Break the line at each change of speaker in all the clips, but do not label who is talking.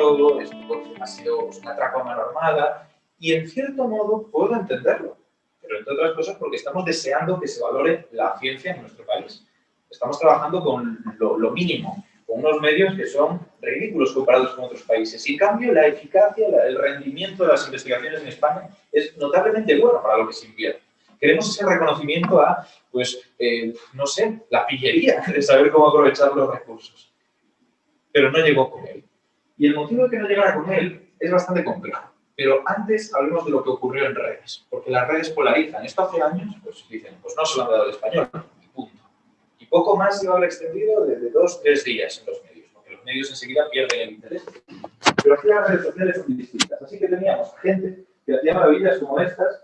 robo, esto ha sido un atraco a mano armada, y en cierto modo puedo entenderlo, pero entre otras cosas porque estamos deseando que se valore la ciencia en nuestro país. Estamos trabajando con lo mínimo, con unos medios que son ridículos comparados con otros países. Y en cambio, la eficacia, el rendimiento de las investigaciones en España es notablemente bueno para lo que se invierte. Queremos ese reconocimiento a, pues, no sé, la pillería de saber cómo aprovechar los recursos. Pero no llegó con él. Y el motivo de que no llegara con él es bastante complejo. Pero antes hablemos de lo que ocurrió en redes, porque las redes polarizan. Esto hace años, pues dicen, pues no se lo han dado al español, y punto. Y poco más se va a haber extendido desde 2 o 3 días en los medios, porque los medios enseguida pierden el interés. Pero aquí las redes sociales son distintas. Así que teníamos gente que hacía maravillas como estas,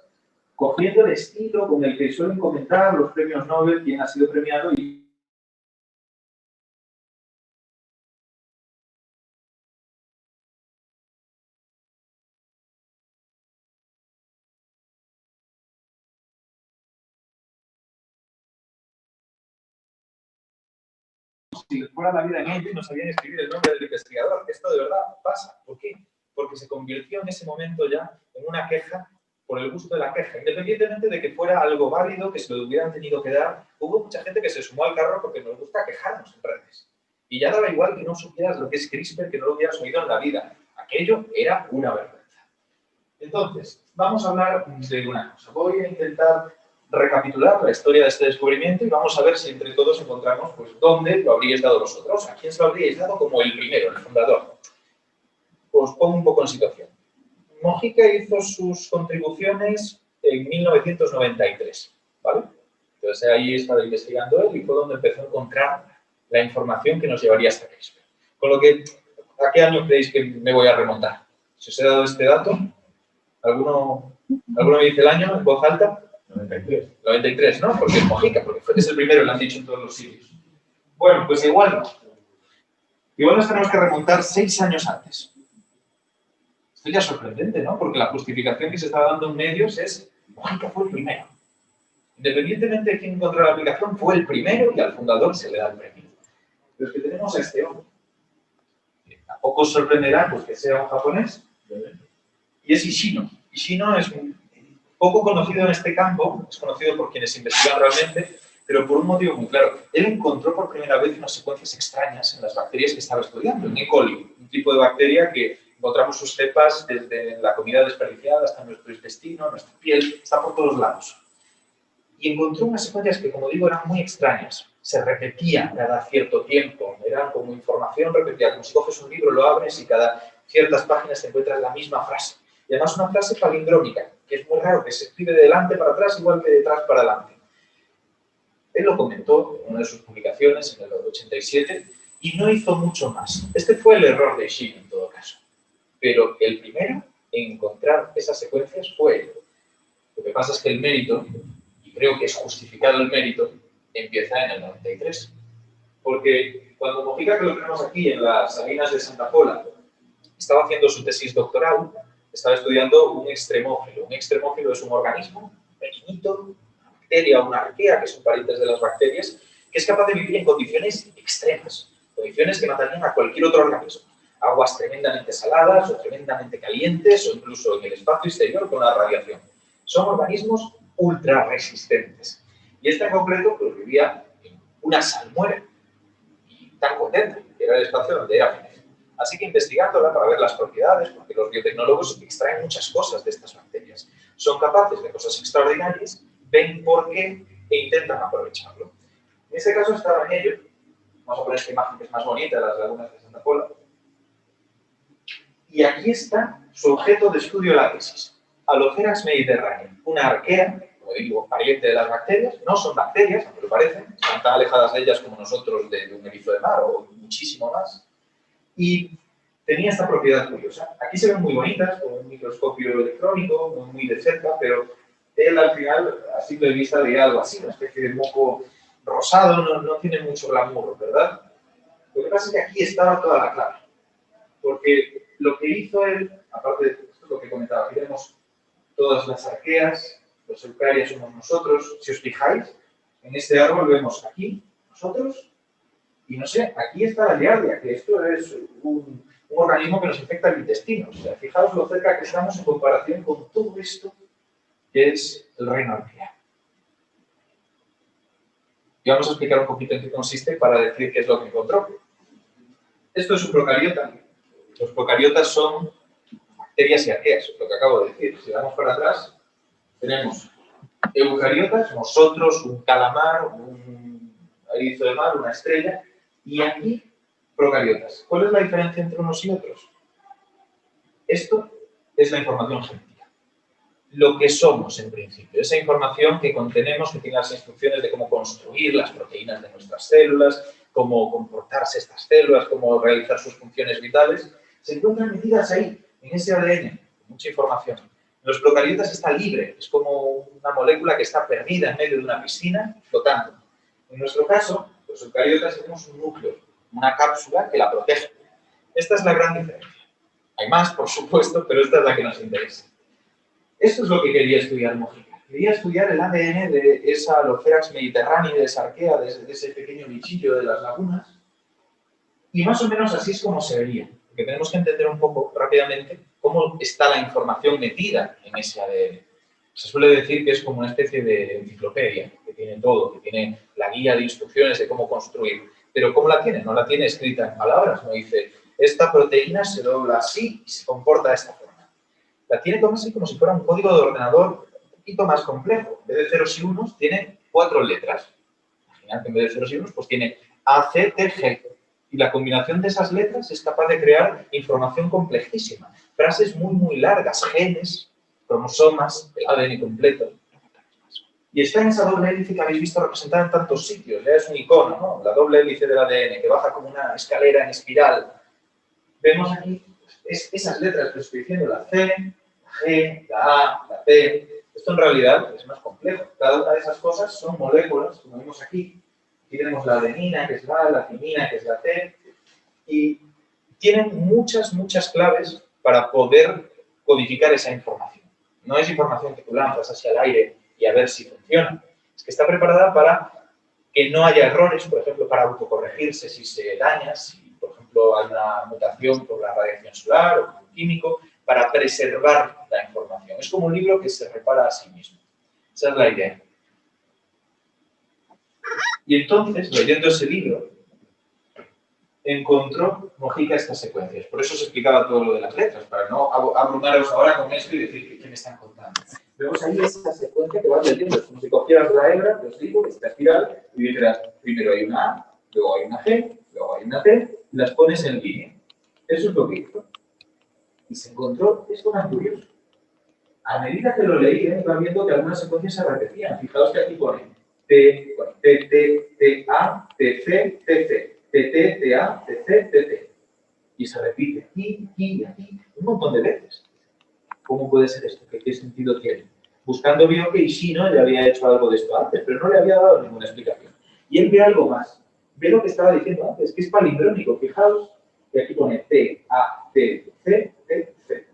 cogiendo el estilo con el que suelen comentar los premios Nobel, quién ha sido premiado y si fuera la vida en ello y no sabían escribir el nombre del investigador. Esto de verdad pasa. ¿Por qué? Porque se convirtió en ese momento ya en una queja por el gusto de la queja. Independientemente de que fuera algo válido, que se lo hubieran tenido que dar, hubo mucha gente que se sumó al carro porque nos gusta quejarnos en redes. Y ya daba igual que no supieras lo que es CRISPR, que no lo hubieras oído en la vida. Aquello era una vergüenza. Entonces, vamos a hablar de una cosa. Voy a intentar recapitular la historia de este descubrimiento y vamos a ver si entre todos encontramos pues, dónde lo habríais dado vosotros, a quién se lo habríais dado como el primero, el fundador. Os pongo un poco en situación. Mojica hizo sus contribuciones en 1993, ¿vale? Entonces ahí estaba investigando él y fue donde empezó a encontrar la información que nos llevaría hasta CRISPR. Con lo que, ¿a qué año creéis que me voy a remontar? Si os he dado este dato, ¿alguno me dice el año en voz alta? 93. 93, ¿no? Porque es Mojica, porque es el primero, lo han dicho en todos los sitios. Bueno, pues igual no. Igual nos tenemos que remontar 6 años antes. Esto ya es sorprendente, ¿no? Porque la justificación que se está dando en medios es Mojica fue el primero. Independientemente de quién encontró la aplicación, fue el primero y al fundador se le da el premio. Pero es que tenemos a este hombre. Tampoco os sorprenderá pues, que sea un japonés. Y es Ishino. Ishino es un poco conocido en este campo, es conocido por quienes investigan realmente, pero por un motivo muy claro. Él encontró por primera vez unas secuencias extrañas en las bacterias que estaba estudiando, en E. coli, un tipo de bacteria que encontramos sus cepas desde la comida desperdiciada hasta nuestro intestino, nuestra piel, está por todos lados. Y encontró unas secuencias que, como digo, eran muy extrañas. Se repetían cada cierto tiempo, eran como información repetida, como si coges un libro, lo abres y cada ciertas páginas te encuentras la misma frase. Y además una frase palindrómica, que es muy raro, que se escribe de delante para atrás igual que de atrás para adelante. Él lo comentó en una de sus publicaciones, en el 87, y no hizo mucho más. Este fue el error de Ishino, en todo caso. Pero el primero en encontrar esas secuencias fue él. Lo que pasa es que el mérito, y creo que es justificado el mérito, empieza en el 93. Porque cuando Mojica, que lo tenemos aquí en las Salinas de Santa Pola, estaba haciendo su tesis doctoral, estaba estudiando un extremófilo. Un extremófilo es un organismo pequeñito, una bacteria o una arquea, que son parientes de las bacterias, que es capaz de vivir en condiciones extremas, condiciones que matarían a cualquier otro organismo. Aguas tremendamente saladas o tremendamente calientes o incluso en el espacio exterior con la radiación. Son organismos ultra resistentes. Y este en concreto pues, vivía en una salmuera y tan contenta, que era el espacio donde era feliz. Así que investigándola para ver las propiedades, porque los biotecnólogos extraen muchas cosas de estas bacterias. Son capaces de cosas extraordinarias, ven por qué e intentan aprovecharlo. En este caso estaba en ello. Vamos a poner esta imagen que es más bonita, las lagunas de Santa Pola. Y aquí está su objeto de estudio de la tesis. Aloceras mediterránea, una arquea, como digo, pariente de las bacterias. No son bacterias, aunque lo parecen, están tan alejadas de ellas como nosotros de un erizo de mar o muchísimo más. Y tenía esta propiedad curiosa. Aquí se ven muy bonitas, con un microscopio electrónico, muy de cerca, pero él al final, a simple vista, veía algo así, una especie de moco rosado, no tiene mucho glamour, ¿verdad? Lo que pasa es que aquí estaba toda la clave. Porque lo que hizo él, aparte de esto es lo que comentaba, aquí tenemos todas las arqueas, los eucarias somos nosotros. Si os fijáis, en este árbol vemos aquí nosotros, y no sé, aquí está la giardia, que esto es un organismo que nos infecta el intestino. O sea, fijaos lo cerca que estamos en comparación con todo esto que es el reino arqueal. Y vamos a explicar un poquito en qué consiste para decir qué es lo que encontró. Esto es un procariota. Los procariotas son bacterias y arqueas, lo que acabo de decir. Si vamos para atrás, tenemos eucariotas, nosotros, un calamar, un erizo de mar, una estrella, y aquí procariotas. ¿Cuál es la diferencia entre unos y otros? Esto es la información genética. Lo que somos, en principio. Esa información que contenemos, que tiene las instrucciones de cómo construir las proteínas de nuestras células, cómo comportarse estas células, cómo realizar sus funciones vitales, se encuentran metidas ahí, en ese ADN, mucha información. En los procariotas está libre, es como una molécula que está perdida en medio de una piscina, flotando. En nuestro caso, los eucariotas tenemos un núcleo, una cápsula que la protege. Esta es la gran diferencia. Hay más, por supuesto, pero esta es la que nos interesa. Esto es lo que quería estudiar Mojica. Quería estudiar el ADN de esa Alopherax mediterránea, de esa arquea, de ese pequeño bichillo de las lagunas. Y más o menos así es como se vería. Porque tenemos que entender un poco rápidamente cómo está la información metida en ese ADN. Se suele decir que es como una especie de enciclopedia, que tiene todo, que tiene la guía de instrucciones de cómo construir. Pero ¿cómo la tiene? No la tiene escrita en palabras, no dice, esta proteína se dobla así y se comporta de esta forma. La tiene como si fuera un código de ordenador un poquito más complejo. En vez de ceros y unos, tiene 4 letras. Imaginad que en vez de ceros y unos, pues tiene A, C, T, G. Y la combinación de esas letras es capaz de crear información complejísima. Frases muy, muy largas, genes, cromosomas, el ADN completo. Y está en esa doble hélice que habéis visto representada en tantos sitios. Ya es un icono, ¿no? La doble hélice del ADN, que baja como una escalera en espiral. Vemos aquí esas letras que os estoy diciendo, la C, la G, la A, la T. Esto en realidad es más complejo. Cada una de esas cosas son moléculas, como vemos aquí. Aquí tenemos la adenina, que es la A, la timina, que es la T. Y tienen muchas, muchas claves para poder codificar esa información. No es información que tú lanzas hacia el aire y a ver si funciona. Es que está preparada para que no haya errores, por ejemplo, para autocorregirse si se daña, si, por ejemplo, hay una mutación por la radiación solar o un químico, para preservar la información. Es como un libro que se repara a sí mismo. Esa es la idea. Y entonces, leyendo ese libro, encontró Mojica estas secuencias. Por eso os explicaba todo lo de las letras, para no abrumaros ahora con esto y decir qué me están contando. Vemos ahí esa secuencia que vas leyendo. Es como si cogieras la hebra, os digo, esta espiral, y dijeras, primero hay una A, luego hay una G, luego hay una T, y las pones en línea. Eso es lo que hizo. Y se encontró esto tan curioso. A medida que lo leía, iba viendo que algunas secuencias se repetían. Fijaos que aquí pone T, T, T, T, A, T, C, T, C. TT, TA, TC, TT. Y se repite aquí, aquí y aquí un montón de veces. ¿Cómo puede ser esto? ¿Qué sentido tiene? Buscando vio que Ishino ya había hecho algo de esto antes, pero no le había dado ninguna explicación. Y él ve algo más. Ve lo que estaba diciendo antes, que es palindrómico. Fijaos que aquí pone T, A, T, C, T, C.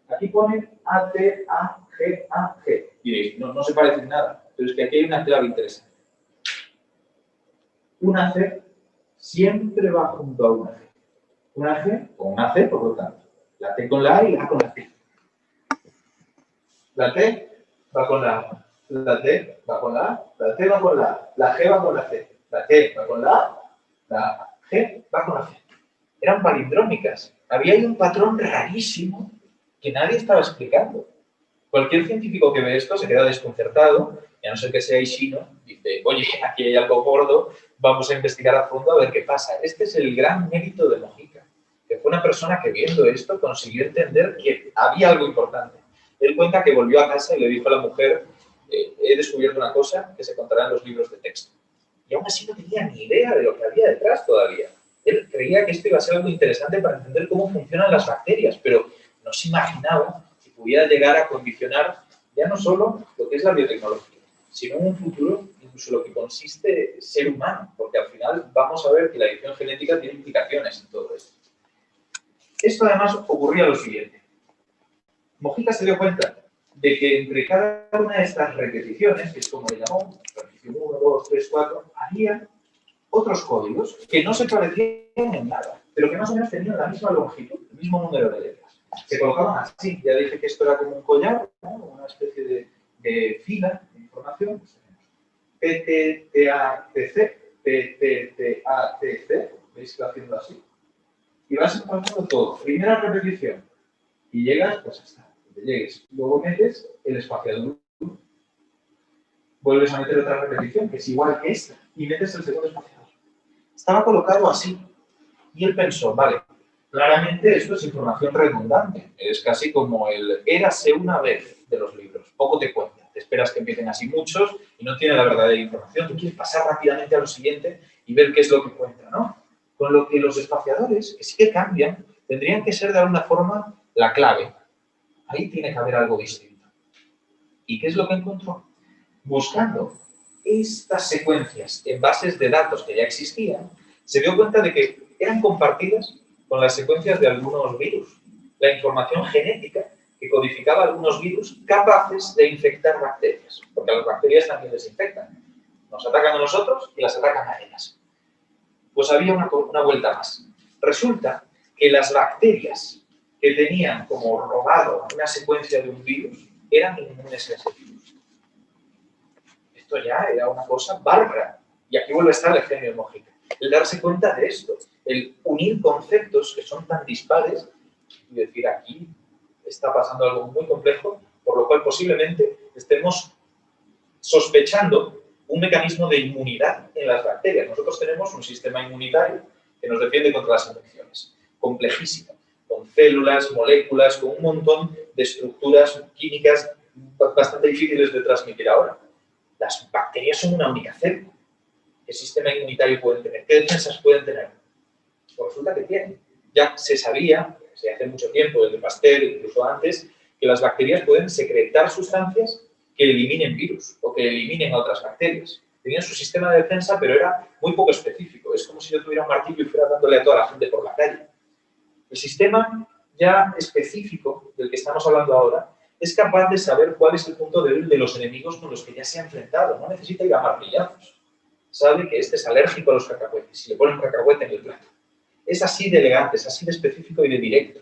Aquí pone A, T, A, G, A, G. Y diréis, no se parecen nada. Pero es que aquí hay una clave interesante. Una C siempre va junto a una G. Una G con una C, por lo tanto. La T con la A y la A con la C. La T va con la A. La T va con la A. La T va con la A. La G va con la C. La T va con la A. La G va con la C. Eran palindrómicas. Había ahí un patrón rarísimo que nadie estaba explicando. Cualquier científico que ve esto se queda desconcertado, y a no ser que sea Ishino, dice, oye, aquí hay algo gordo, vamos a investigar a fondo a ver qué pasa. Este es el gran mérito de Mojica, que fue una persona que viendo esto consiguió entender que había algo importante. Él cuenta que volvió a casa y le dijo a la mujer, he descubierto una cosa que se contará en los libros de texto. Y aún así no tenía ni idea de lo que había detrás todavía. Él creía que esto iba a ser algo interesante para entender cómo funcionan las bacterias, pero no se imaginaba que pudiera llegar a condicionar ya no solo lo que es la biotecnología, sino en un futuro incluso lo que consiste ser humano, porque al final vamos a ver que la edición genética tiene implicaciones en todo esto. Esto además ocurría lo siguiente. Mojica se dio cuenta de que entre cada una de estas repeticiones, que es como le llamó, repetición 1, 2, 3, 4, había otros códigos que no se parecían en nada. pero que más o menos tenían la misma longitud, el mismo número de letras. Se colocaban así. Ya dije que esto era como un collar, ¿no? Una especie de fila de información. PTTATC, PTTATC, ¿veis que va haciendo así? Y vas empalmando todo. Primera repetición. Y llegas, pues hasta donde llegues. Luego metes el espaciador. Vuelves a meter otra repetición, que es igual que esta, y metes el segundo espaciador. Estaba colocado así. Y él pensó, vale, claramente esto es información redundante. Es casi como el érase una vez de los libros. Poco te cuenta. Te esperas que empiecen así muchos y no tiene la verdadera información. Tú quieres pasar rápidamente a lo siguiente y ver qué es lo que cuenta, ¿no? Con lo que los espaciadores, que sí que cambian, tendrían que ser de alguna forma la clave. Ahí tiene que haber algo distinto. ¿Y qué es lo que encontró? Buscando estas secuencias en bases de datos que ya existían, se dio cuenta de que eran compartidas con las secuencias de algunos virus. La información genética que codificaba algunos virus capaces de infectar bacterias, porque a las bacterias también les infectan. Nos atacan a nosotros y las atacan a ellas. Pues había una vuelta más. Resulta que las bacterias que tenían como robado una secuencia de un virus eran inmunes a ese virus. Esto ya era una cosa bárbara. Y aquí vuelve a estar el genio de Mojica. El darse cuenta de esto, el unir conceptos que son tan dispares y decir aquí está pasando algo muy complejo, por lo cual posiblemente estemos sospechando un mecanismo de inmunidad en las bacterias. Nosotros tenemos un sistema inmunitario que nos defiende contra las infecciones, complejísimo, con células, moléculas, con un montón de estructuras químicas bastante difíciles de transmitir ahora. Las bacterias son una única célula. ¿Qué sistema inmunitario pueden tener? ¿Qué defensas pueden tener? Pues resulta que tienen. Ya se sabía, desde hace mucho tiempo, desde Pasteur, incluso antes, que las bacterias pueden secretar sustancias que eliminen virus o que eliminen a otras bacterias. Tenían su sistema de defensa, pero era muy poco específico. Es como si yo tuviera un martillo y fuera dándole a toda la gente por la calle. El sistema ya específico del que estamos hablando ahora es capaz de saber cuál es el punto débil de los enemigos con los que ya se ha enfrentado. No necesita ir a martillazos. Sabe que este es alérgico a los cacahuetes y le pone un cacahuete en el plato. Es así de elegante, es así de específico y de directo.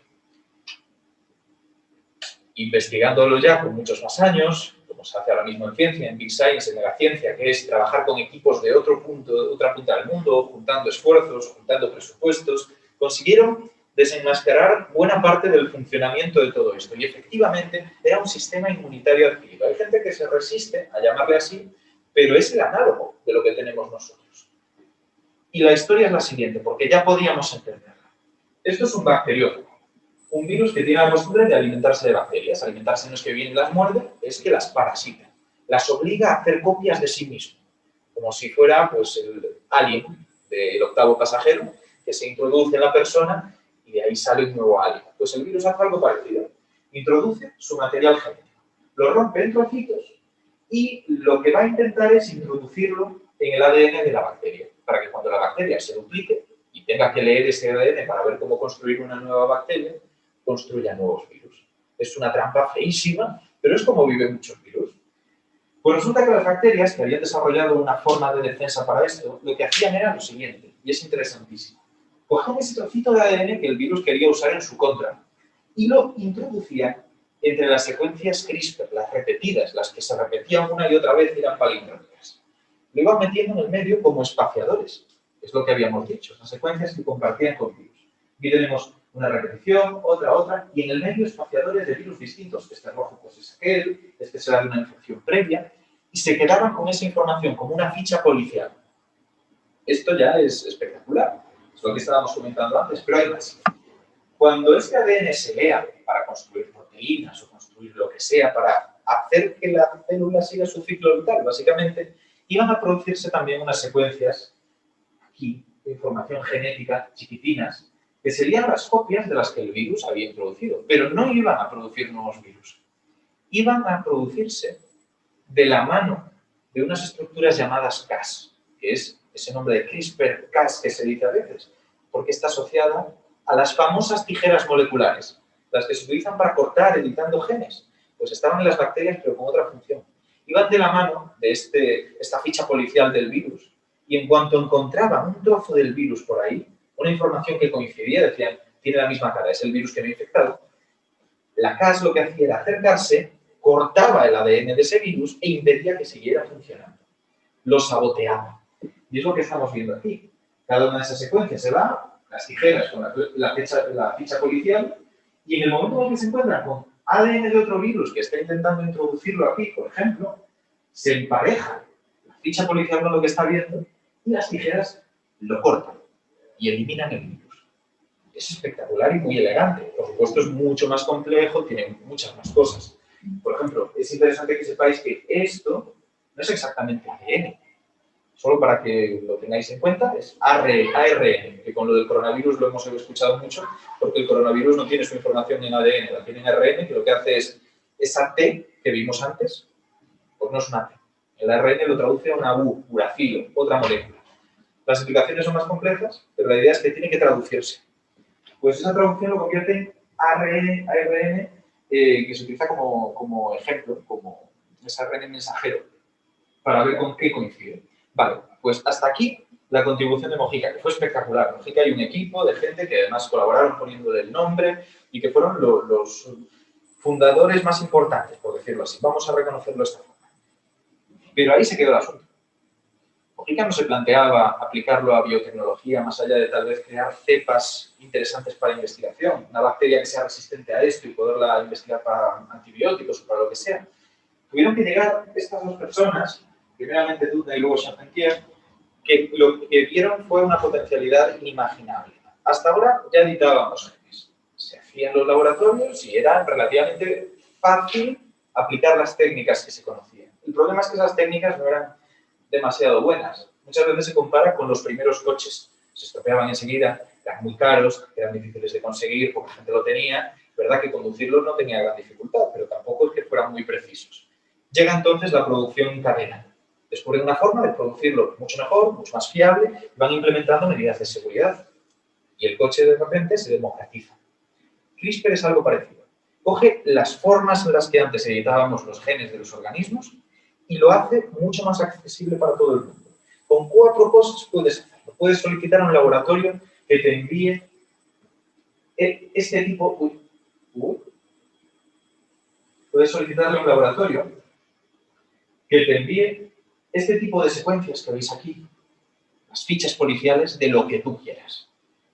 Investigándolo ya con muchos más años, como se hace ahora mismo en ciencia, en Big Science, en megaciencia, que es trabajar con equipos de otra punta del mundo, juntando esfuerzos, juntando presupuestos, consiguieron desenmascarar buena parte del funcionamiento de todo esto. Y efectivamente era un sistema inmunitario adquirido. Hay gente que se resiste a llamarle así, pero es el análogo de lo que tenemos nosotros. Y la historia es la siguiente, porque ya podíamos entenderla. Esto es un bacteriófago, un virus que tiene la costumbre de alimentarse de bacterias. Alimentarse no es que vienen y las muerde, es que las parasita. Las obliga a hacer copias de sí mismo, como si fuera pues, el alien del octavo pasajero, que se introduce en la persona y de ahí sale un nuevo alien. Pues el virus hace algo parecido. Introduce su material genético, lo rompe en trocitos y lo que va a intentar es introducirlo en el ADN de la bacteria, para que cuando la bacteria se duplique y tenga que leer ese ADN para ver cómo construir una nueva bacteria, construya nuevos virus. Es una trampa feísima, pero es como viven muchos virus. Pues resulta que las bacterias, que habían desarrollado una forma de defensa para esto, lo que hacían era lo siguiente, y es interesantísimo. Cogían ese trocito de ADN que el virus quería usar en su contra y lo introducían entre las secuencias CRISPR, las repetidas, las que se repetían una y otra vez y eran palindrómicas. Lo iban metiendo en el medio como espaciadores, es lo que habíamos dicho, las secuencias que compartían con virus. Aquí tenemos una repetición, otra, y en el medio espaciadores de virus distintos. Este rojo pues es aquel, este será de una infección previa, y se quedaban con esa información como una ficha policial. Esto ya es espectacular, es lo que estábamos comentando antes, pero hay más. Cuando este ADN se lea para construir proteínas o construir lo que sea, para hacer que la célula siga su ciclo vital, básicamente, iban a producirse también unas secuencias aquí de información genética chiquitinas, que serían las copias de las que el virus había introducido, pero no iban a producir nuevos virus. Iban a producirse de la mano de unas estructuras llamadas Cas, que es ese nombre de CRISPR-Cas que se dice a veces, porque está asociada a las famosas tijeras moleculares, las que se utilizan para cortar editando genes, pues estaban en las bacterias pero con otra función. Iban de la mano de esta ficha policial del virus y en cuanto encontraban un trozo del virus por ahí, una información que coincidía, decían, tiene la misma cara, es el virus que me ha infectado. La Cas lo que hacía era acercarse, cortaba el ADN de ese virus e impedía que siguiera funcionando. Lo saboteaba. Y es lo que estamos viendo aquí. Cada una de esas secuencias se va, las tijeras con la ficha policial, y en el momento en que se encuentran con ADN de otro virus que está intentando introducirlo aquí, por ejemplo, se empareja la ficha policial con lo que está viendo y las tijeras lo cortan y eliminan el virus. Es espectacular y muy elegante. Por supuesto, es mucho más complejo, tiene muchas más cosas. Por ejemplo, es interesante que sepáis que esto no es exactamente ADN. Solo para que lo tengáis en cuenta, es ARN, que con lo del coronavirus lo hemos escuchado mucho, porque el coronavirus no tiene su información en ADN, la tiene en ARN, que lo que hace es esa T que vimos antes, pues no es una T. El ARN lo traduce a una U, uracilo, otra molécula. Las explicaciones son más complejas, pero la idea es que tiene que traducirse. Pues esa traducción lo convierte en ARN, que se utiliza como ejemplo, como ese ARN mensajero, para ver con qué coincide. Vale, pues hasta aquí la contribución de Mojica, que fue espectacular. Mojica hay un equipo de gente que además colaboraron poniéndole el nombre y que fueron los fundadores más importantes, por decirlo así. Vamos a reconocerlo de esta forma. Pero ahí se quedó el asunto. Mojica no se planteaba aplicarlo a biotecnología más allá de tal vez crear cepas interesantes para investigación, una bacteria que sea resistente a esto y poderla investigar para antibióticos o para lo que sea. Tuvieron que llegar estas dos personas, primeramente Doudna y luego Charpentier, que lo que vieron fue una potencialidad inimaginable. Hasta ahora ya editábamos genes. Se hacían en los laboratorios y era relativamente fácil aplicar las técnicas que se conocían. El problema es que esas técnicas no eran demasiado buenas. Muchas veces se compara con los primeros coches. Se estropeaban enseguida, eran muy caros, eran difíciles de conseguir, poca gente lo tenía. Es verdad que conducirlos no tenía gran dificultad, pero tampoco es que fueran muy precisos. Llega entonces la producción en cadena. Descubren una forma de producirlo mucho mejor, mucho más fiable, y van implementando medidas de seguridad. Y el coche de repente se democratiza. CRISPR es algo parecido. Coge las formas en las que antes editábamos los genes de los organismos y lo hace mucho más accesible para todo el mundo. Con 4 cosas puedes hacerlo. Puedes solicitar a un laboratorio que te envíe este tipo... Puedes solicitarle a un laboratorio que te envíe este tipo de secuencias que veis aquí, las fichas policiales de lo que tú quieras.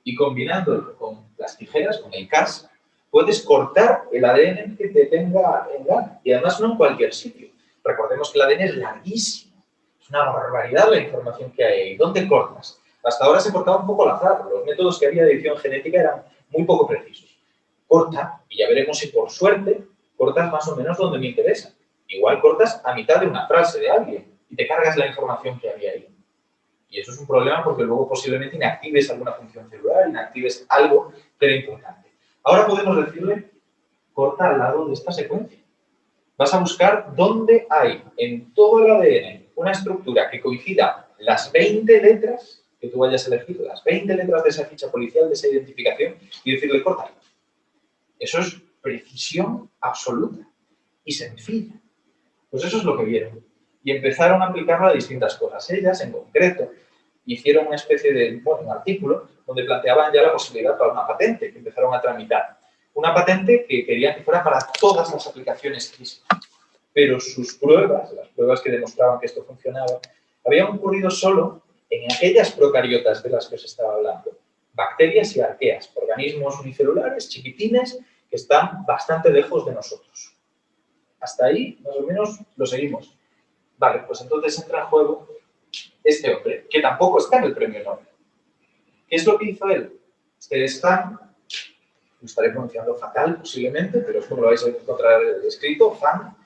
Y combinándolo con las tijeras, con el Cas, puedes cortar el ADN que te tenga en gana. Y además no en cualquier sitio. Recordemos que el ADN es larguísimo. Es una barbaridad la información que hay ahí. ¿Dónde cortas? Hasta ahora se cortaba un poco al azar. Los métodos que había de edición genética eran muy poco precisos. Corta, y ya veremos si por suerte cortas más o menos donde me interesa. Igual cortas a mitad de una frase de alguien y te cargas la información que había ahí. Y eso es un problema porque luego posiblemente inactives alguna función celular, inactives algo que era importante. Ahora podemos decirle, corta al lado de esta secuencia. Vas a buscar dónde hay en todo el ADN una estructura que coincida las 20 letras que tú hayas elegido, las 20 letras de esa ficha policial, de esa identificación, y decirle, corta. Eso es precisión absoluta y sencilla. Pues eso es lo que vieron. Y empezaron a aplicarla a distintas cosas. Ellas, en concreto, hicieron una especie de, un artículo donde planteaban ya la posibilidad para una patente que empezaron a tramitar. Una patente que querían que fuera para todas las aplicaciones CRISPR. Pero sus pruebas, las pruebas que demostraban que esto funcionaba, habían ocurrido solo en aquellas procariotas de las que os estaba hablando. Bacterias y arqueas, organismos unicelulares, chiquitines, que están bastante lejos de nosotros. Hasta ahí, más o menos, lo seguimos. Vale, pues entonces entra en juego este hombre, que tampoco está en el premio Nobel. ¿Qué es lo que hizo él? Es Fan, lo estaré pronunciando fatal posiblemente, pero es como lo vais a encontrar escrito, Fan.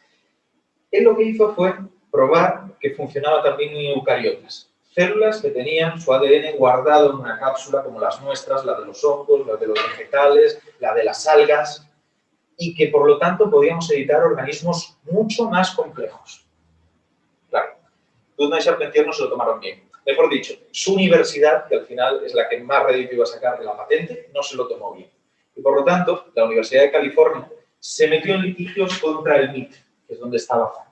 Él lo que hizo fue probar que funcionaba también en eucariotas. Células que tenían su ADN guardado en una cápsula como las nuestras, la de los hongos, la de los vegetales, la de las algas, y que por lo tanto podíamos editar organismos mucho más complejos. Claro, Doudna y Charpentier no se lo tomaron bien. Mejor dicho, su universidad, que al final es la que más rédito iba a sacar de la patente, no se lo tomó bien. Y por lo tanto, la Universidad de California se metió en litigios contra el MIT, que es donde estaba Fan.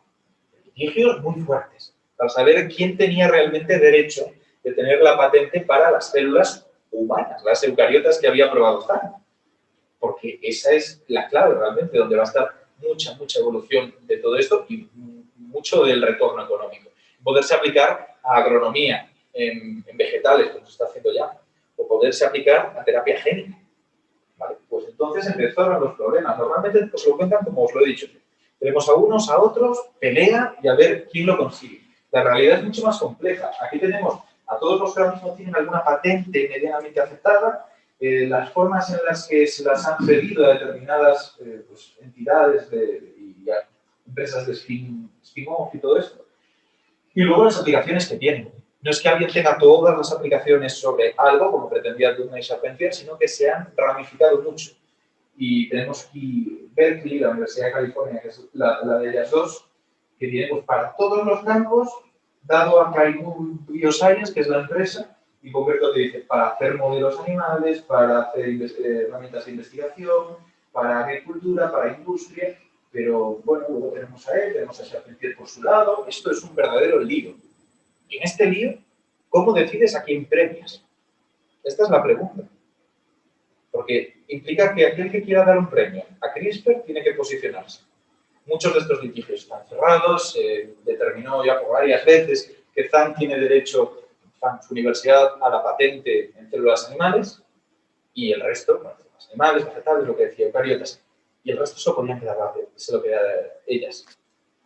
Litigios muy fuertes, para saber quién tenía realmente derecho de tener la patente para las células humanas, las eucariotas que había probado Zhang. Porque esa es la clave realmente, donde va a estar mucha evolución de todo esto y mucho del retorno económico. Poderse aplicar a agronomía en vegetales, como se está haciendo ya, o poderse aplicar a terapia génica. ¿Vale? Pues entonces empezaron los problemas. Normalmente os lo cuentan como os lo he dicho. Tenemos a unos, a otros, pelea y a ver quién lo consigue. La realidad es mucho más compleja. Aquí tenemos a todos los que ahora mismo tienen alguna patente medianamente aceptada, las formas en las que se las han pedido a determinadas pues, entidades y a empresas de spin-off y todo esto. Y luego las aplicaciones que tienen. No es que alguien tenga todas las aplicaciones sobre algo, como pretendía Doudna y Charpentier, sino que se han ramificado mucho. Y tenemos aquí Berkeley, la Universidad de California, que es la de ellas dos, que tiene pues, para todos los campos, dado a Caribou Bioscience, que es la empresa, y concreto te dice para hacer modelos animales, para hacer herramientas de investigación, para agricultura, para industria, pero bueno, luego tenemos a él, tenemos a Charpentier por su lado. Esto es un verdadero lío. Y en este lío, ¿cómo decides a quién premias? Esta es la pregunta. Porque implica que aquel que quiera dar un premio a CRISPR tiene que posicionarse. Muchos de estos litigios están cerrados, se determinó ya por varias veces que Zhang tiene derecho, su universidad, a la patente en células animales y el resto, bueno, células animales, vegetales, lo que decía, eucariotas, y el resto se lo podían quedar ellas.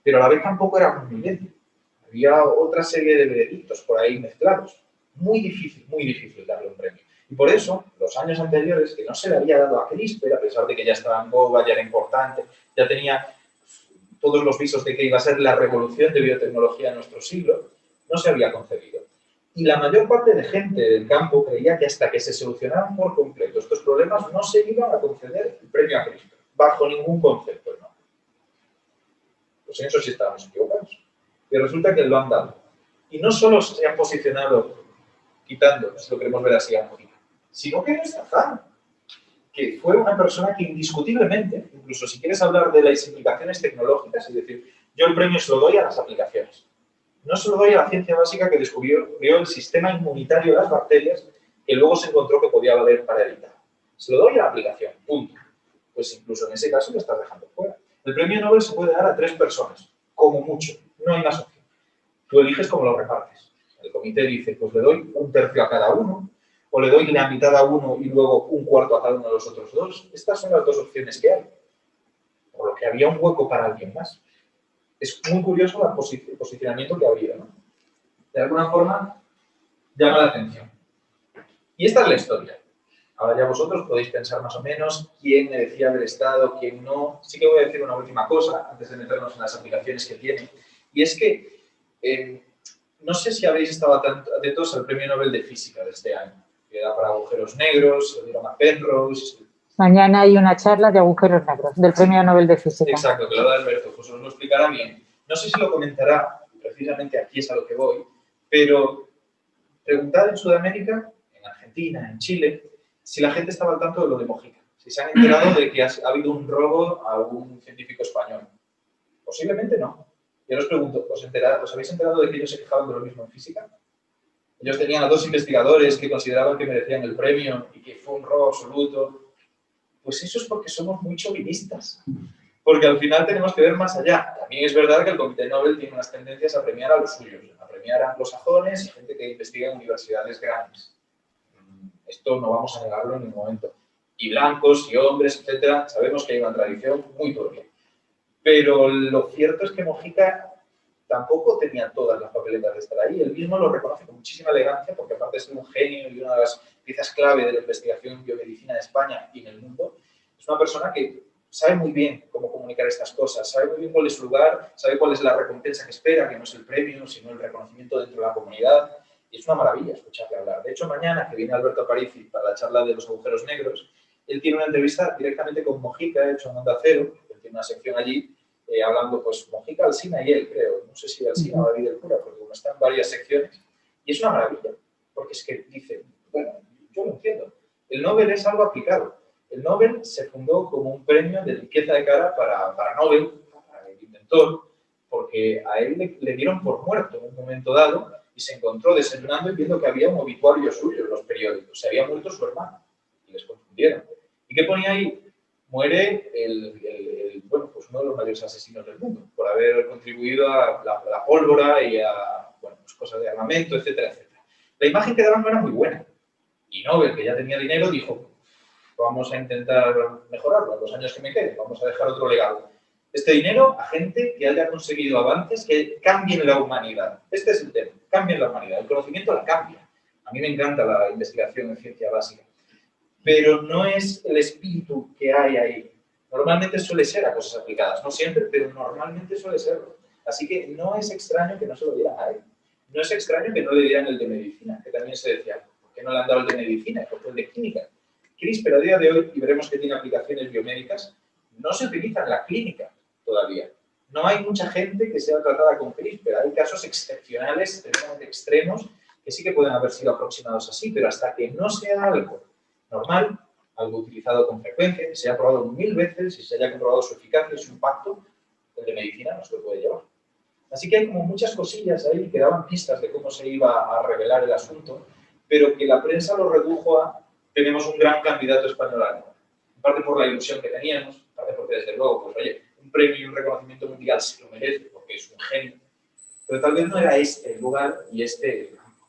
Pero a la vez tampoco era muy evidente. Había otra serie de veredictos por ahí mezclados. Muy difícil darle un premio. Y por eso, los años anteriores, que no se le había dado a CRISPR, a pesar de que ya estaba en boga, ya era importante, ya tenía todos los visos de que iba a ser la revolución de biotecnología en nuestro siglo, no se había concebido. Y la mayor parte de gente del campo creía que hasta que se solucionaran por completo estos problemas no se iban a conceder el premio a CRISPR, bajo ningún concepto, ¿no? Pues en eso sí estábamos equivocados. Y resulta que lo han dado. Y no solo se han posicionado quitando, si lo queremos ver así, a Mojica, sino que no está Zhang, que fue una persona que indiscutiblemente, incluso si quieres hablar de las implicaciones tecnológicas, es decir, yo el premio se lo doy a las aplicaciones. No se lo doy a la ciencia básica que descubrió el sistema inmunitario de las bacterias que luego se encontró que podía valer para evitar. Se lo doy a la aplicación, punto. Pues incluso en ese caso lo estás dejando fuera. El premio Nobel se puede dar a 3 personas, como mucho, no hay más opción. Tú eliges cómo lo repartes. El comité dice, pues le doy 1/3 a cada uno, o le doy la mitad a uno y luego 1/4 a cada uno de los otros 2. Estas son las 2 opciones que hay. Por lo que había un hueco para alguien más. Es muy curioso el posicionamiento que había, ¿no? De alguna forma, llama la atención. Y esta es la historia. Ahora ya vosotros podéis pensar más o menos quién merecía haber estado, quién no. Sí que voy a decir una última cosa, antes de meternos en las aplicaciones que tiene, y es que no sé si habéis estado atentos al Premio Nobel de Física de este año, que era para agujeros negros, se dieron a Penrose.
Mañana hay una charla de agujeros negros, del Premio Nobel de Física.
Exacto, que lo da Alberto, pues os lo explicará bien. No sé si lo comentará, precisamente aquí es a lo que voy, pero preguntad en Sudamérica, en Argentina, en Chile, si la gente estaba al tanto de lo de Mojica, si se han enterado de que ha habido un robo a un científico español. Posiblemente no. Yo os pregunto, ¿os habéis enterado de que ellos se quejaban de lo mismo en física? Ellos tenían a 2 investigadores que consideraban que merecían el premio y que fue un robo absoluto. Pues eso es porque somos muy chauvinistas. Porque al final tenemos que ver más allá. También es verdad que el Comité Nobel tiene unas tendencias a premiar a los suyos, a premiar a anglosajones y gente que investiga en universidades grandes. Esto no vamos a negarlo en ningún momento. Y blancos, y hombres, etcétera, sabemos que hay una tradición muy turbia. Pero lo cierto es que Mojica tampoco tenía todas las papeletas de estar ahí. Él mismo lo reconoce con muchísima elegancia, porque aparte de ser un genio y una de las piezas clave de la investigación en biomedicina de España y en el mundo, es una persona que sabe muy bien cómo comunicar estas cosas, sabe muy bien cuál es su lugar, sabe cuál es la recompensa que espera, que no es el premio, sino el reconocimiento dentro de la comunidad. Y es una maravilla escucharle hablar. De hecho, mañana, que viene Alberto Aparici para la charla de los agujeros negros, él tiene una entrevista directamente con Mojica, hecho en Onda Cero, él tiene una sección allí, hablando, pues, Mojica, Alsina y él, creo. No sé si Alsina va a ir el cura, porque como está en varias secciones. Y es una maravilla, porque es que dice, bueno, yo lo entiendo. El Nobel es algo aplicado. El Nobel se fundó como un premio de riqueza de cara para Nobel, para el inventor, porque a él le dieron por muerto en un momento dado y se encontró desayunando y viendo que había un obituario suyo en los periódicos. Se había muerto su hermano y les confundieron. ¿Y qué ponía ahí? Muere bueno, pues uno de los mayores asesinos del mundo por haber contribuido a la pólvora y a bueno, pues cosas de armamento, etcétera, etcétera. La imagen que daban no era muy buena. Y Nobel, que ya tenía dinero, dijo, vamos a intentar mejorarlo en los años que me queden, vamos a dejar otro legado. Este dinero a gente que haya conseguido avances que cambien la humanidad. Este es el tema, cambien la humanidad. El conocimiento la cambia. A mí me encanta la investigación en ciencia básica. Pero no es el espíritu que hay ahí. Normalmente suele ser a cosas aplicadas. No siempre, pero normalmente suele serlo. Así que no es extraño que no se lo dieran a él. No es extraño que no le dieran el de medicina, que también se decía, ¿por qué no le han dado el de medicina? ¿Por qué el de química? CRISPR a día de hoy, y veremos que tiene aplicaciones biomédicas, no se utiliza en la clínica todavía. No hay mucha gente que sea tratada con CRISPR. Hay casos excepcionales, tremendamente extremos, que sí que pueden haber sido aproximados así, pero hasta que no sea algo normal, algo utilizado con frecuencia, que se haya probado 1000 veces y se haya comprobado su eficacia y su impacto, el de medicina no se lo puede llevar. Así que hay como muchas cosillas ahí que daban pistas de cómo se iba a revelar el asunto, pero que la prensa lo redujo a tenemos un gran candidato español al mundo. En parte por la ilusión que teníamos, en parte porque desde luego, pues oye, un premio y un reconocimiento mundial se lo merece porque es un genio, pero tal vez no era este el lugar y este el campo.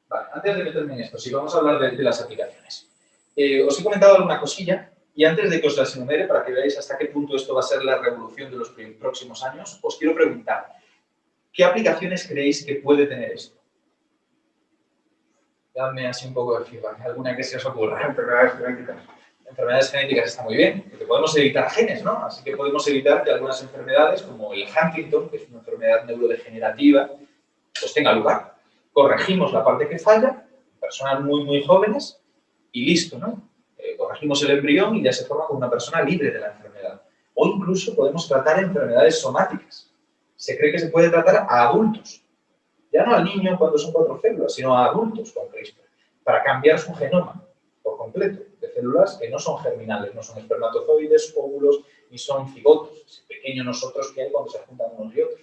Vale, antes de meterme en esto, sí, vamos a hablar de las aplicaciones. Os he comentado alguna cosilla y antes de que os las enumere, para que veáis hasta qué punto esto va a ser la revolución de los próximos años, os quiero preguntar, ¿qué aplicaciones creéis que puede tener esto? Dadme así un poco de feedback, alguna que se os ocurra.
Enfermedades genéticas.
Enfermedades genéticas está muy bien, porque podemos editar genes, ¿no? Así que podemos evitar que algunas enfermedades, como el Huntington, que es una enfermedad neurodegenerativa, pues tenga lugar. Corregimos la parte que falla, personas muy jóvenes, y listo, ¿no? Corregimos el embrión y ya se forma como una persona libre de la enfermedad. O incluso podemos tratar enfermedades somáticas. Se cree que se puede tratar a adultos. Ya no al niño cuando son 4 células, sino a adultos con CRISPR, para cambiar su genoma por completo, de células que no son germinales, no son espermatozoides, óvulos, ni son cigotos, ese pequeño nosotros que hay cuando se juntan unos y otros.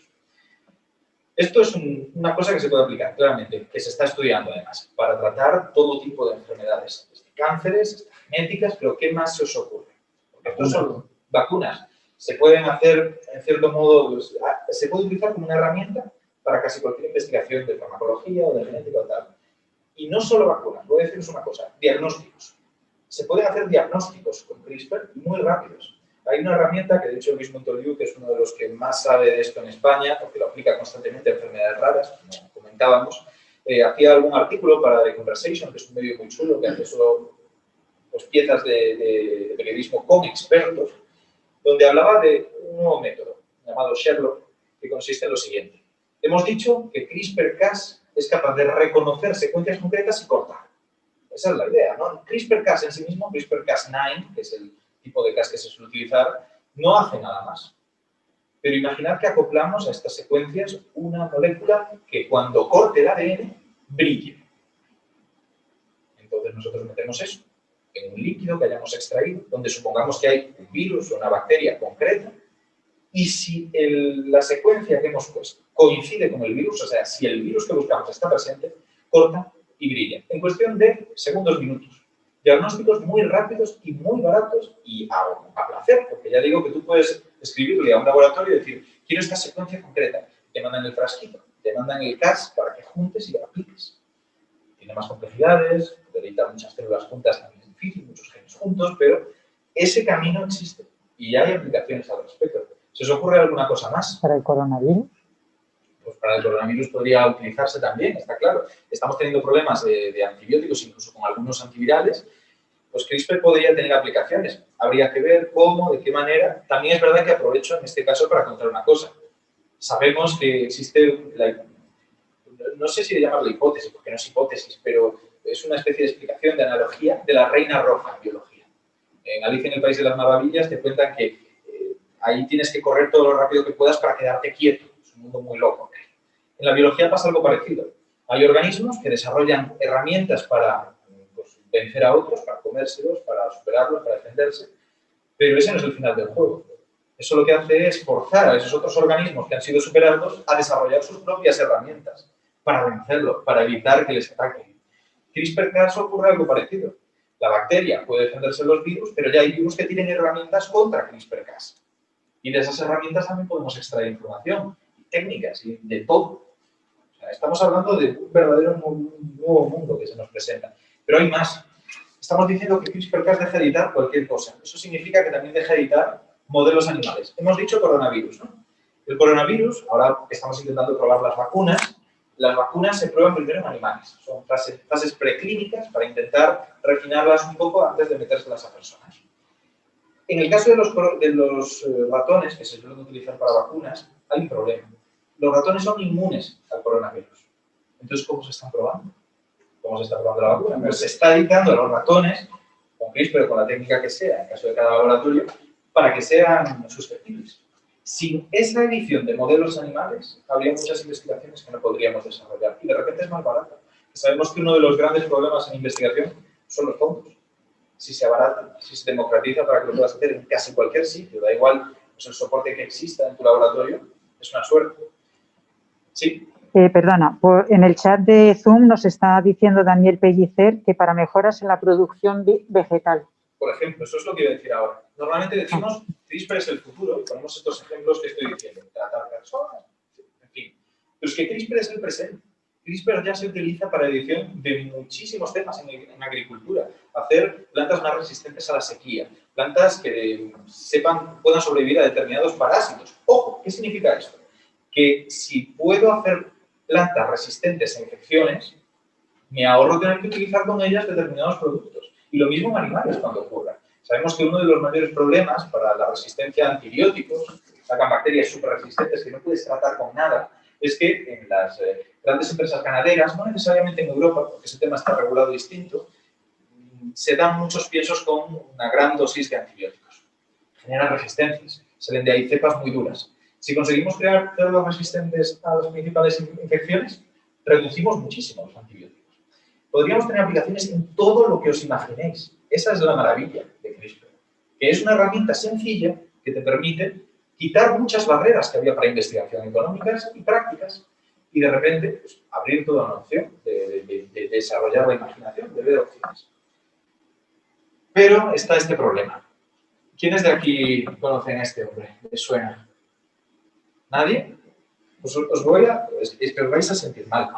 Esto es una cosa que se puede aplicar, claramente, que se está estudiando además, para tratar todo tipo de enfermedades, desde cánceres, desde genéticas, pero ¿qué más se os ocurre? Porque esto son vacunas. Se pueden hacer, en cierto modo, pues, se puede utilizar como una herramienta para casi cualquier investigación de farmacología o de genética o tal. Y no solo vacunas, voy a deciros una cosa, diagnósticos. Se pueden hacer diagnósticos con CRISPR muy rápidos. Hay una herramienta que, de hecho, Luis Montoliu, que es uno de los que más sabe de esto en España, porque lo aplica constantemente a enfermedades raras, como comentábamos, hacía algún artículo para The Conversation, que es un medio muy chulo, que hace solo pues, piezas de periodismo con expertos, donde hablaba de un nuevo método llamado Sherlock, que consiste en lo siguiente. Hemos dicho que CRISPR-Cas es capaz de reconocer secuencias concretas y cortar. Esa es la idea, ¿no? CRISPR-Cas en sí mismo, CRISPR-Cas9, que es el tipo de Cas que se suele utilizar, no hace nada más. Pero imaginad que acoplamos a estas secuencias una molécula que cuando corte el ADN, brille. Entonces nosotros metemos eso en un líquido que hayamos extraído, donde supongamos que hay un virus o una bacteria concreta, y si la secuencia que hemos puesto coincide con el virus, o sea, si el virus que buscamos está presente, corta y brilla. En cuestión de segundos, minutos. Diagnósticos muy rápidos y muy baratos y a placer, porque ya digo que tú puedes escribirle a un laboratorio y decir, quiero esta secuencia concreta. Te mandan el frasquito, te mandan el Cas para que juntes y lo apliques. Tiene más complejidades, puede editar muchas células juntas, también es difícil, muchos genes juntos, pero ese camino existe y ya hay aplicaciones al respecto. ¿Se os ocurre alguna cosa más?
¿Para el coronavirus?
Pues para el coronavirus podría utilizarse también, está claro. Estamos teniendo problemas de antibióticos, incluso con algunos antivirales. Pues CRISPR podría tener aplicaciones. Habría que ver cómo, de qué manera. También es verdad que aprovecho en este caso para contar una cosa. Sabemos que existe, no sé si llamarla hipótesis, porque no es hipótesis, pero es una especie de explicación, de analogía de la reina roja en biología. En Alicia en el País de las Maravillas te cuentan que ahí tienes que correr todo lo rápido que puedas para quedarte quieto. Es un mundo muy loco. En la biología pasa algo parecido. Hay organismos que desarrollan herramientas para pues, vencer a otros, para comérselos, para superarlos, para defenderse, pero ese no es el final del juego. Eso lo que hace es forzar a esos otros organismos que han sido superados a desarrollar sus propias herramientas para vencerlo, para evitar que les ataquen. CRISPR-Cas ocurre algo parecido. La bacteria puede defenderse de los virus, pero ya hay virus que tienen herramientas contra CRISPR-Cas. Y de esas herramientas también podemos extraer información, técnicas y de todo. O sea, estamos hablando de un verdadero nuevo mundo que se nos presenta. Pero hay más. Estamos diciendo que CRISPR-Cas deja de editar cualquier cosa. Eso significa que también deja de editar modelos animales. Hemos dicho coronavirus, ¿no? El coronavirus, ahora que estamos intentando probar las vacunas se prueban primero en animales. Son fases preclínicas para intentar refinarlas un poco antes de metérselas a personas. En el caso de los ratones, que se suelen utilizar para vacunas, hay un problema. Los ratones son inmunes al coronavirus. Entonces, ¿cómo se están probando? ¿Cómo se está probando la vacuna? Pues se está dedicando a los ratones, con CRISPR o con la técnica que sea, en caso de cada laboratorio, para que sean susceptibles. Sin esa edición de modelos animales, habría muchas investigaciones que no podríamos desarrollar. Y de repente es más barato. Sabemos que uno de los grandes problemas en investigación son los fondos. Si se abarata, si se democratiza para que lo puedas hacer en casi cualquier sitio, da igual pues, el soporte que exista en tu laboratorio, es una suerte. Sí.
Perdona, en el chat de Zoom nos está diciendo Daniel Pellicer que para mejoras en la producción vegetal.
Por ejemplo, eso es lo que iba a decir ahora. Normalmente decimos CRISPR es el futuro y ponemos estos ejemplos que estoy diciendo. Tratar personas, en fin. Pero es que CRISPR es el presente. CRISPR ya se utiliza para edición de muchísimos temas en agricultura. Hacer plantas más resistentes a la sequía. Plantas que puedan sobrevivir a determinados parásitos. Ojo, ¿qué significa esto? Que si puedo hacer plantas resistentes a infecciones, me ahorro tener que utilizar con ellas determinados productos. Y lo mismo en animales cuando ocurra. Sabemos que uno de los mayores problemas para la resistencia a antibióticos, sacan bacterias súper resistentes que no puedes tratar con nada, es que en las grandes empresas ganaderas, no necesariamente en Europa, porque ese tema está regulado distinto, se dan muchos piensos con una gran dosis de antibióticos. Generan resistencias, salen de ahí cepas muy duras. Si conseguimos crear células resistentes a las principales infecciones, reducimos muchísimo los antibióticos. Podríamos tener aplicaciones en todo lo que os imaginéis. Esa es la maravilla de CRISPR, que es una herramienta sencilla que te permite quitar muchas barreras que había para investigación económicas y prácticas y de repente pues, abrir toda una opción de desarrollar la imaginación, de ver opciones. Pero está este problema. ¿Quiénes de aquí conocen a este hombre? ¿Les suena? ¿Nadie? Pues os voy a... Es que os vais a sentir mal.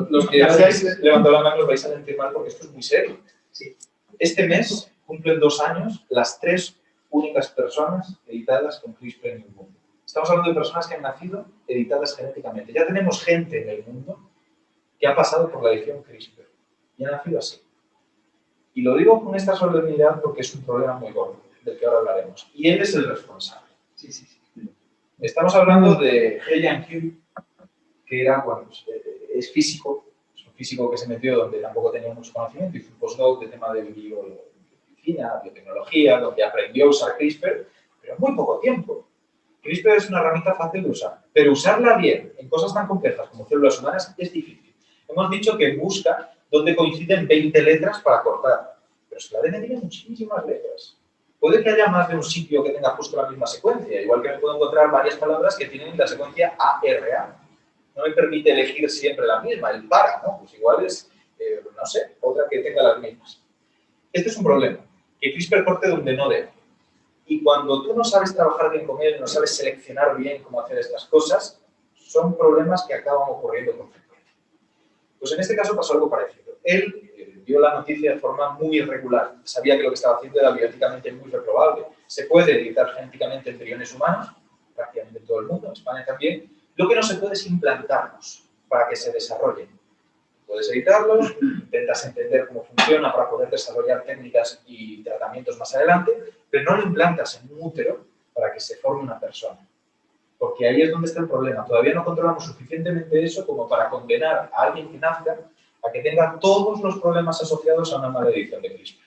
Los que hayáis levantado la mano os vais a sentir mal porque esto es muy serio. Sí. Este mes cumplen 2 años las 3 únicas personas editadas con CRISPR en el mundo. Estamos hablando de personas que han nacido editadas genéticamente. Ya tenemos gente en el mundo que ha pasado por la edición CRISPR y ha nacido así. Y lo digo con esta solemnidad porque es un problema muy gordo, del que ahora hablaremos. Y él es el responsable. Sí. Estamos hablando de He Jiankui, que era, bueno, es físico, es un físico que se metió donde tampoco tenía mucho conocimiento, hizo un postdoc de tema de biomedicina, biotecnología, donde aprendió a usar CRISPR, pero en muy poco tiempo. CRISPR es una herramienta fácil de usar, pero usarla bien en cosas tan complejas como células humanas es difícil. Hemos dicho que busca donde coinciden 20 letras para cortar, pero es que el ADN tiene muchísimas letras. Puede que haya más de un sitio que tenga justo la misma secuencia, igual que me puedo encontrar varias palabras que tienen la secuencia ARA. No me permite elegir siempre la misma, el para, ¿no? Pues igual es, no sé, otra que tenga las mismas. Este es un problema, que CRISPR corte donde no debe. Y cuando tú no sabes trabajar bien con él, no sabes seleccionar bien cómo hacer estas cosas, son problemas que acaban ocurriendo con frecuencia. Pues en este caso pasó algo parecido. Él vio la noticia de forma muy irregular. Sabía que lo que estaba haciendo era biológicamente muy reprobable. Se puede editar genéticamente embriones humanos, prácticamente en todo el mundo, en España también. Lo que no se puede es implantarlos para que se desarrollen. Puedes editarlos, intentas entender cómo funciona para poder desarrollar técnicas y tratamientos más adelante, pero no lo implantas en un útero para que se forme una persona. Porque ahí es donde está el problema. Todavía no controlamos suficientemente eso como para condenar a alguien que nazca a que tenga todos los problemas asociados a una mala edición de CRISPR.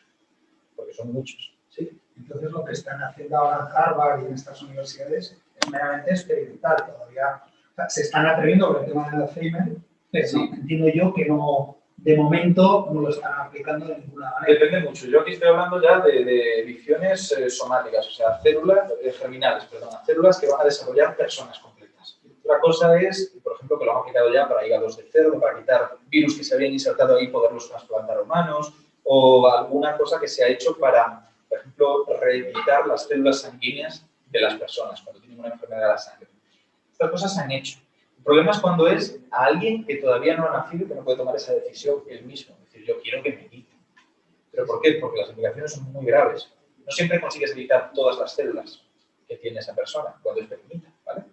Porque son muchos. ¿Sí?
Entonces, lo que están haciendo ahora en Harvard y en estas universidades es meramente experimental. Todavía se están atreviendo con el tema del Alzheimer, pero sí. Entiendo yo que no de momento no lo están aplicando de ninguna manera.
Depende mucho. Yo aquí estoy hablando ya de ediciones somáticas, o sea, células germinales, perdón, células que van a desarrollar personas completas. Otra cosa es, por ejemplo, que lo han aplicado ya para hígados de cerdo, para quitar virus que se habían insertado ahí y poderlos trasplantar a humanos, o alguna cosa que se ha hecho para, por ejemplo, reeditar las células sanguíneas de las personas cuando tienen una enfermedad de la sangre. Estas cosas se han hecho. El problema es cuando es a alguien que todavía no ha nacido y que no puede tomar esa decisión él mismo. Es decir, yo quiero que me quiten. ¿Pero por qué? Porque las implicaciones son muy graves. No siempre consigues editar todas las células que tiene esa persona cuando es pequeñita, ¿vale?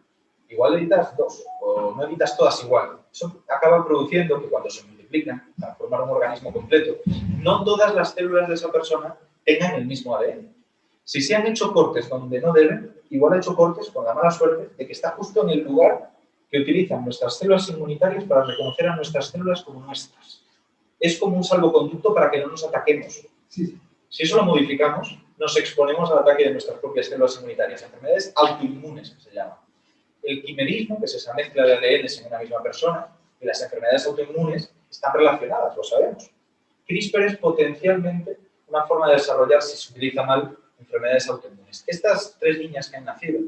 Igual editas 2 o no editas todas igual. Eso acaba produciendo que cuando se multiplican para formar un organismo completo, no todas las células de esa persona tengan el mismo ADN. Si se han hecho cortes donde no deben, igual ha hecho cortes con la mala suerte de que está justo en el lugar que utilizan nuestras células inmunitarias para reconocer a nuestras células como nuestras. Es como un salvoconducto para que no nos ataquemos.
Sí.
Si eso lo modificamos, nos exponemos al ataque de nuestras propias células inmunitarias. Enfermedades autoinmunes, que se llaman. El quimerismo, que es esa mezcla de ADN en una misma persona, y las enfermedades autoinmunes están relacionadas, lo sabemos. CRISPR es potencialmente una forma de desarrollar, si se utiliza mal, enfermedades autoinmunes. Estas 3 niñas que han nacido,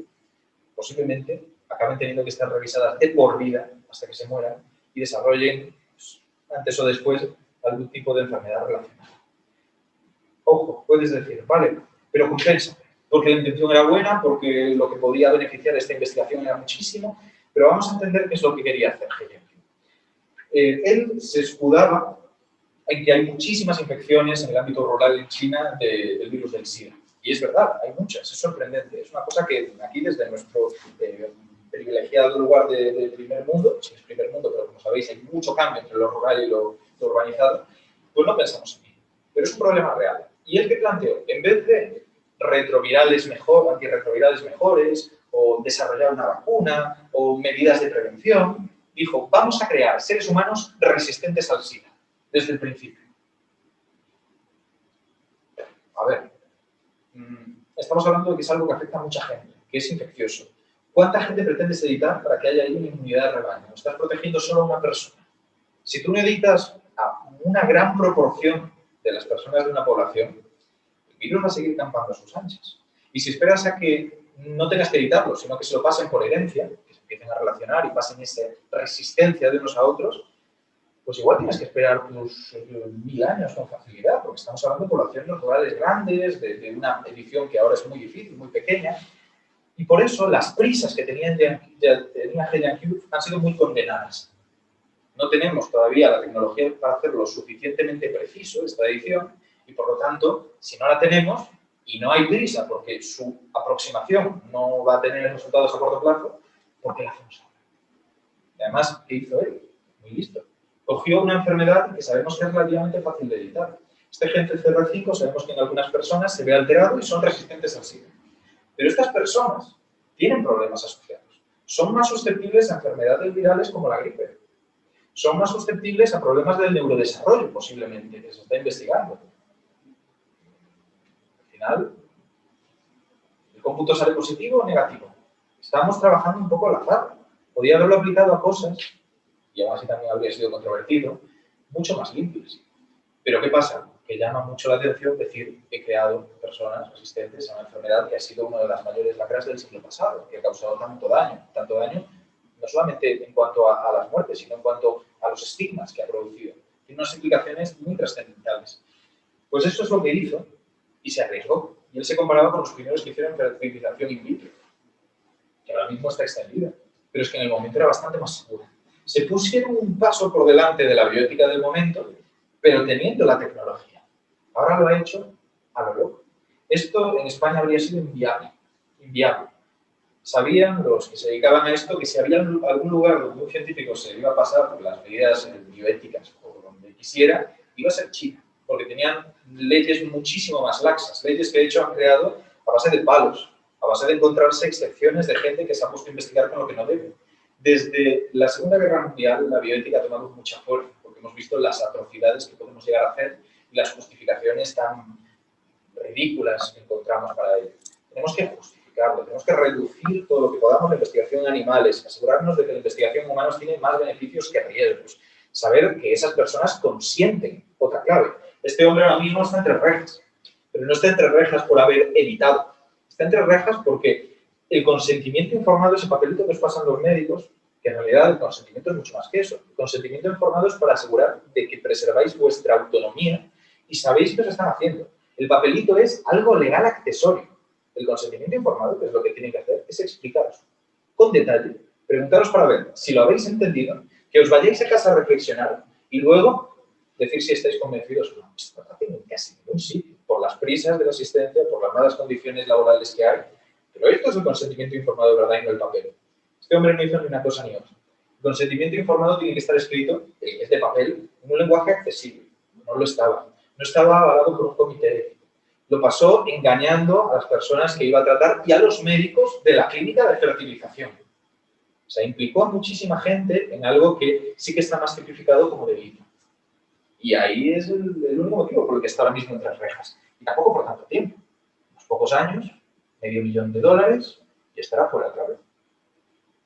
posiblemente acaben teniendo que estar revisadas de por vida hasta que se mueran y desarrollen, pues, antes o después, algún tipo de enfermedad relacionada. Ojo, puedes decir, vale, pero compensa, porque la intención era buena, porque lo que podía beneficiar de esta investigación era muchísimo, pero vamos a entender qué es lo que quería hacer He. Él se escudaba en que hay muchísimas infecciones en el ámbito rural en China del virus del SIDA. Y es verdad, hay muchas, es sorprendente. Es una cosa que aquí, desde nuestro privilegiado lugar de primer mundo, si es primer mundo, pero como sabéis, hay mucho cambio entre lo rural y lo urbanizado, pues no pensamos en ello. Pero es un problema real. Y él que planteó, en vez de antirretrovirales mejores, o desarrollar una vacuna, o medidas de prevención, dijo, vamos a crear seres humanos resistentes al SIDA, desde el principio. A ver, estamos hablando de que es algo que afecta a mucha gente, que es infeccioso. ¿Cuánta gente pretendes editar para que haya ahí una inmunidad de rebaño? Estás protegiendo solo a una persona. Si tú no editas a una gran proporción de las personas de una población, el virus va a seguir campando a sus anchas. Y si esperas a que no tengas que editarlo, sino que se lo pasen por herencia, que se empiecen a relacionar y pasen esa resistencia de unos a otros, pues igual tienes que esperar tus 1000 años con facilidad, porque estamos hablando de poblaciones rurales grandes, de una edición que ahora es muy difícil, muy pequeña, y por eso las prisas que tenía He han sido muy condenadas. No tenemos todavía la tecnología para hacerlo suficientemente preciso, esta edición, y por lo tanto, si no la tenemos, y no hay prisa porque su aproximación no va a tener resultados a corto plazo, ¿por qué la hacemos ahora? Y además, ¿qué hizo él? Muy listo. Cogió una enfermedad que sabemos que es relativamente fácil de editar. Este gen CCR5 sabemos que en algunas personas se ve alterado y son resistentes al SIDA. Pero estas personas tienen problemas asociados. Son más susceptibles a enfermedades virales como la gripe. Son más susceptibles a problemas del neurodesarrollo, posiblemente, que se está investigando. Al final, ¿el cómputo sale positivo o negativo? Estamos trabajando un poco al azar. Podía haberlo aplicado a cosas, y aún así también habría sido controvertido, mucho más limpias. Pero ¿qué pasa? Que llama mucho la atención decir que he creado personas resistentes a una enfermedad que ha sido una de las mayores lacras del siglo pasado, que ha causado tanto daño no solamente en cuanto a las muertes, sino en cuanto a los estigmas que ha producido. Tiene unas implicaciones muy trascendentales. Pues eso es lo que hizo y se arriesgó. Y él se comparaba con los primeros que hicieron fertilización in vitro, que ahora mismo está extendida, pero es que en el momento era bastante más segura. Se pusieron un paso por delante de la bioética del momento, pero teniendo la tecnología. Ahora lo ha hecho a lo loco. Esto en España habría sido inviable. Sabían los que se dedicaban a esto que si había algún lugar donde un científico se iba a pasar por las medidas bioéticas o donde quisiera, iba a ser China, porque tenían leyes muchísimo más laxas, leyes que de hecho han creado a base de palos, a base de encontrarse excepciones de gente que se ha puesto a investigar con lo que no debe. Desde la Segunda Guerra Mundial, la bioética ha tomado mucha fuerza, porque hemos visto las atrocidades que podemos llegar a hacer y las justificaciones tan ridículas que encontramos para ello. Tenemos que justificarlo, tenemos que reducir todo lo que podamos la investigación en animales, asegurarnos de que la investigación en humanos tiene más beneficios que riesgos. saber que esas personas consienten, otra clave. Este hombre ahora mismo está entre rejas, pero no está entre rejas por haber evitado, está entre rejas porque el consentimiento informado, ese papelito que os pasan los médicos, que en realidad el consentimiento es mucho más que eso. El consentimiento informado es para asegurar de que preserváis vuestra autonomía y sabéis qué os están haciendo. El papelito es algo legal accesorio. El consentimiento informado, que es lo que tienen que hacer, es explicaros con detalle, preguntaros para ver si lo habéis entendido, que os vayáis a casa a reflexionar y luego decir si estáis convencidos o no. Esto no tiene casi ningún sitio, por las prisas de la asistencia, por las malas condiciones laborales que hay. Pero esto es el consentimiento informado de verdad y no el papel. Este hombre no hizo ni una cosa ni otra. El consentimiento informado tiene que estar escrito, es de papel, en un lenguaje accesible. No lo estaba. No estaba avalado por un comité ético. Lo pasó engañando a las personas que iba a tratar y a los médicos de la clínica de fertilización. O sea, implicó a muchísima gente en algo que sí que está más tipificado como delito. Y ahí es el único motivo por el que está ahora mismo entre las rejas. Y tampoco por tanto tiempo. Unos pocos años, $500,000 y estará fuera otra vez.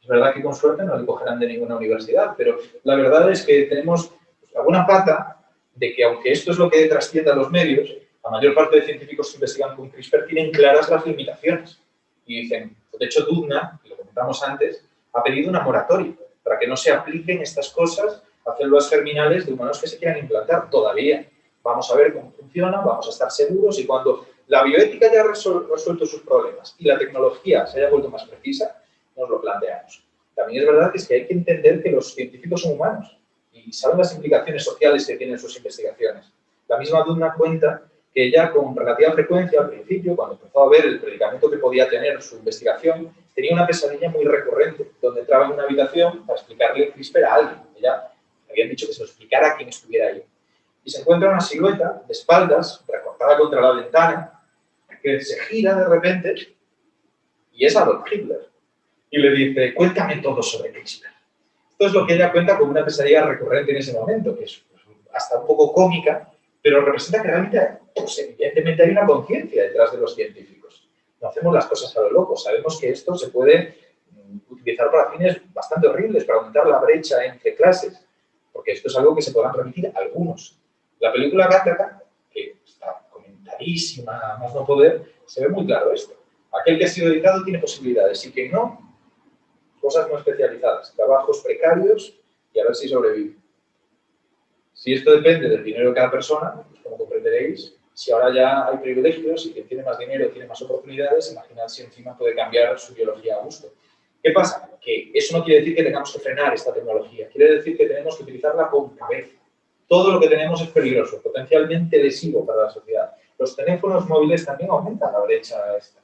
Es verdad que con suerte no le cogerán de ninguna universidad, pero la verdad es que tenemos la buena pata de que, aunque esto es lo que trasciende a los medios, la mayor parte de científicos que investigan con CRISPR tienen claras las limitaciones. Y dicen, de hecho, Dudna, que lo comentamos antes, ha pedido una moratoria para que no se apliquen estas cosas a células germinales de humanos que se quieran implantar todavía. Vamos a ver cómo funciona, vamos a estar seguros y cuando la bioética haya resuelto sus problemas y la tecnología se haya vuelto más precisa, nos lo planteamos. También es verdad que hay que entender que los científicos son humanos y saben las implicaciones sociales que tienen sus investigaciones. La misma Dudna cuenta que ella con relativa frecuencia al principio, cuando empezó a ver el predicamento que podía tener su investigación, tenía una pesadilla muy recurrente, donde entraba en una habitación para explicarle CRISPR a alguien. Ella le habían dicho que se lo explicara a quien estuviera ahí. Y se encuentra una silueta de espaldas, recortada contra la ventana, que se gira de repente y es Adolf Hitler. Y le dice, cuéntame todo sobre CRISPR. Esto es lo que ella cuenta como una pesadilla recurrente en ese momento, que es hasta un poco cómica, pero representa que realmente, pues, evidentemente hay una conciencia detrás de los científicos. No hacemos las cosas a lo loco. Sabemos que esto se puede utilizar para fines bastante horribles, para aumentar la brecha entre clases, porque esto es algo que se podrán permitir algunos. La película Gattaca, que está comentadísima, más no poder, se ve muy claro esto. Aquel que ha sido editado tiene posibilidades y quien no, cosas no especializadas, trabajos precarios y a ver si sobrevive. Si esto depende del dinero de cada persona, pues como comprenderéis, si ahora ya hay privilegios y quien tiene más dinero tiene más oportunidades, imaginad si encima puede cambiar su biología a gusto. ¿Qué pasa? Que eso no quiere decir que tengamos que frenar esta tecnología, quiere decir que tenemos que utilizarla con cabeza. Todo lo que tenemos es peligroso, potencialmente lesivo para la sociedad. Los teléfonos móviles también aumentan la brecha esta.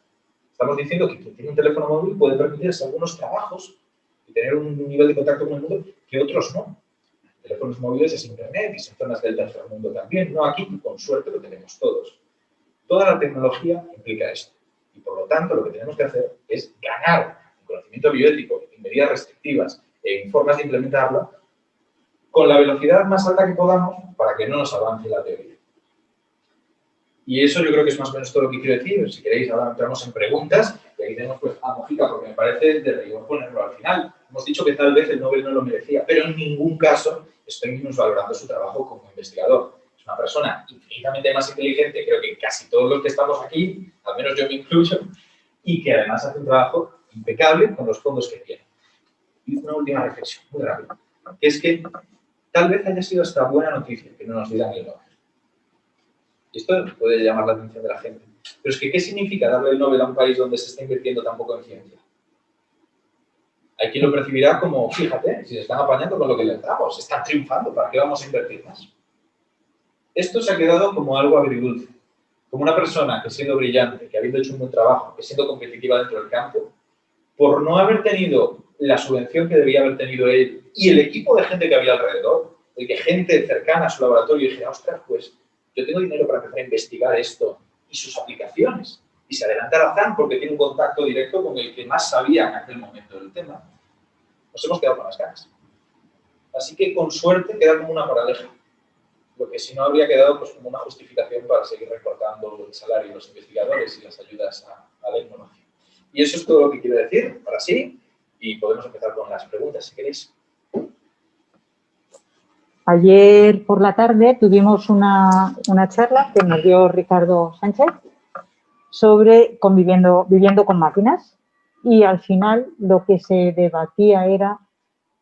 Estamos diciendo que quien tiene un teléfono móvil puede permitirse algunos trabajos y tener un nivel de contacto con el mundo que otros no. Teléfonos móviles es internet y son zonas del tercer mundo también. No aquí, con suerte, lo tenemos todos. Toda la tecnología implica esto. Y por lo tanto, lo que tenemos que hacer es ganar en conocimiento bioético, en medidas restrictivas, en formas de implementarlo, con la velocidad más alta que podamos para que no nos avance la teoría. Y eso yo creo que es más o menos todo lo que quiero decir. Si queréis, ahora entramos en preguntas. Y ahí tenemos pues, a Mojica, porque me parece de rigor ponerlo al final. Hemos dicho que tal vez el Nobel no lo merecía, pero en ningún caso estoy minusvalorando su trabajo como investigador. Es una persona infinitamente más inteligente, creo que casi todos los que estamos aquí, al menos yo me incluyo, y que además hace un trabajo impecable con los fondos que tiene. Y una última reflexión, muy rápida, que es que tal vez haya sido esta buena noticia que no nos digan el Nobel. Y esto puede llamar la atención de la gente. Pero es que, ¿qué significa darle el Nobel a un país donde se está invirtiendo tan poco en ciencia? Hay quien lo percibirá como, fíjate, si se están apañando con lo que les damos, están triunfando, ¿para qué vamos a invertir más? Esto se ha quedado como algo agridulce. Como una persona que siendo brillante, que habiendo hecho un buen trabajo, que siendo competitiva dentro del campo, por no haber tenido la subvención que debía haber tenido él y el equipo de gente que había alrededor, el que gente cercana a su laboratorio dijera, ostras, pues yo tengo dinero para empezar a investigar esto y sus aplicaciones. Y se adelanta Razán porque tiene un contacto directo con el que más sabía en aquel momento del tema. Nos hemos quedado con las ganas. Así que, con suerte, queda como una moraleja. Lo que si no habría quedado pues, como una justificación para seguir recortando el salario de los investigadores y las ayudas a la innovación. Y eso es todo lo que quiero decir, ahora sí, y podemos empezar con las preguntas, si queréis.
Ayer por la tarde tuvimos una charla que nos dio Ricardo Sánchez sobre viviendo con máquinas, y al final lo que se debatía era: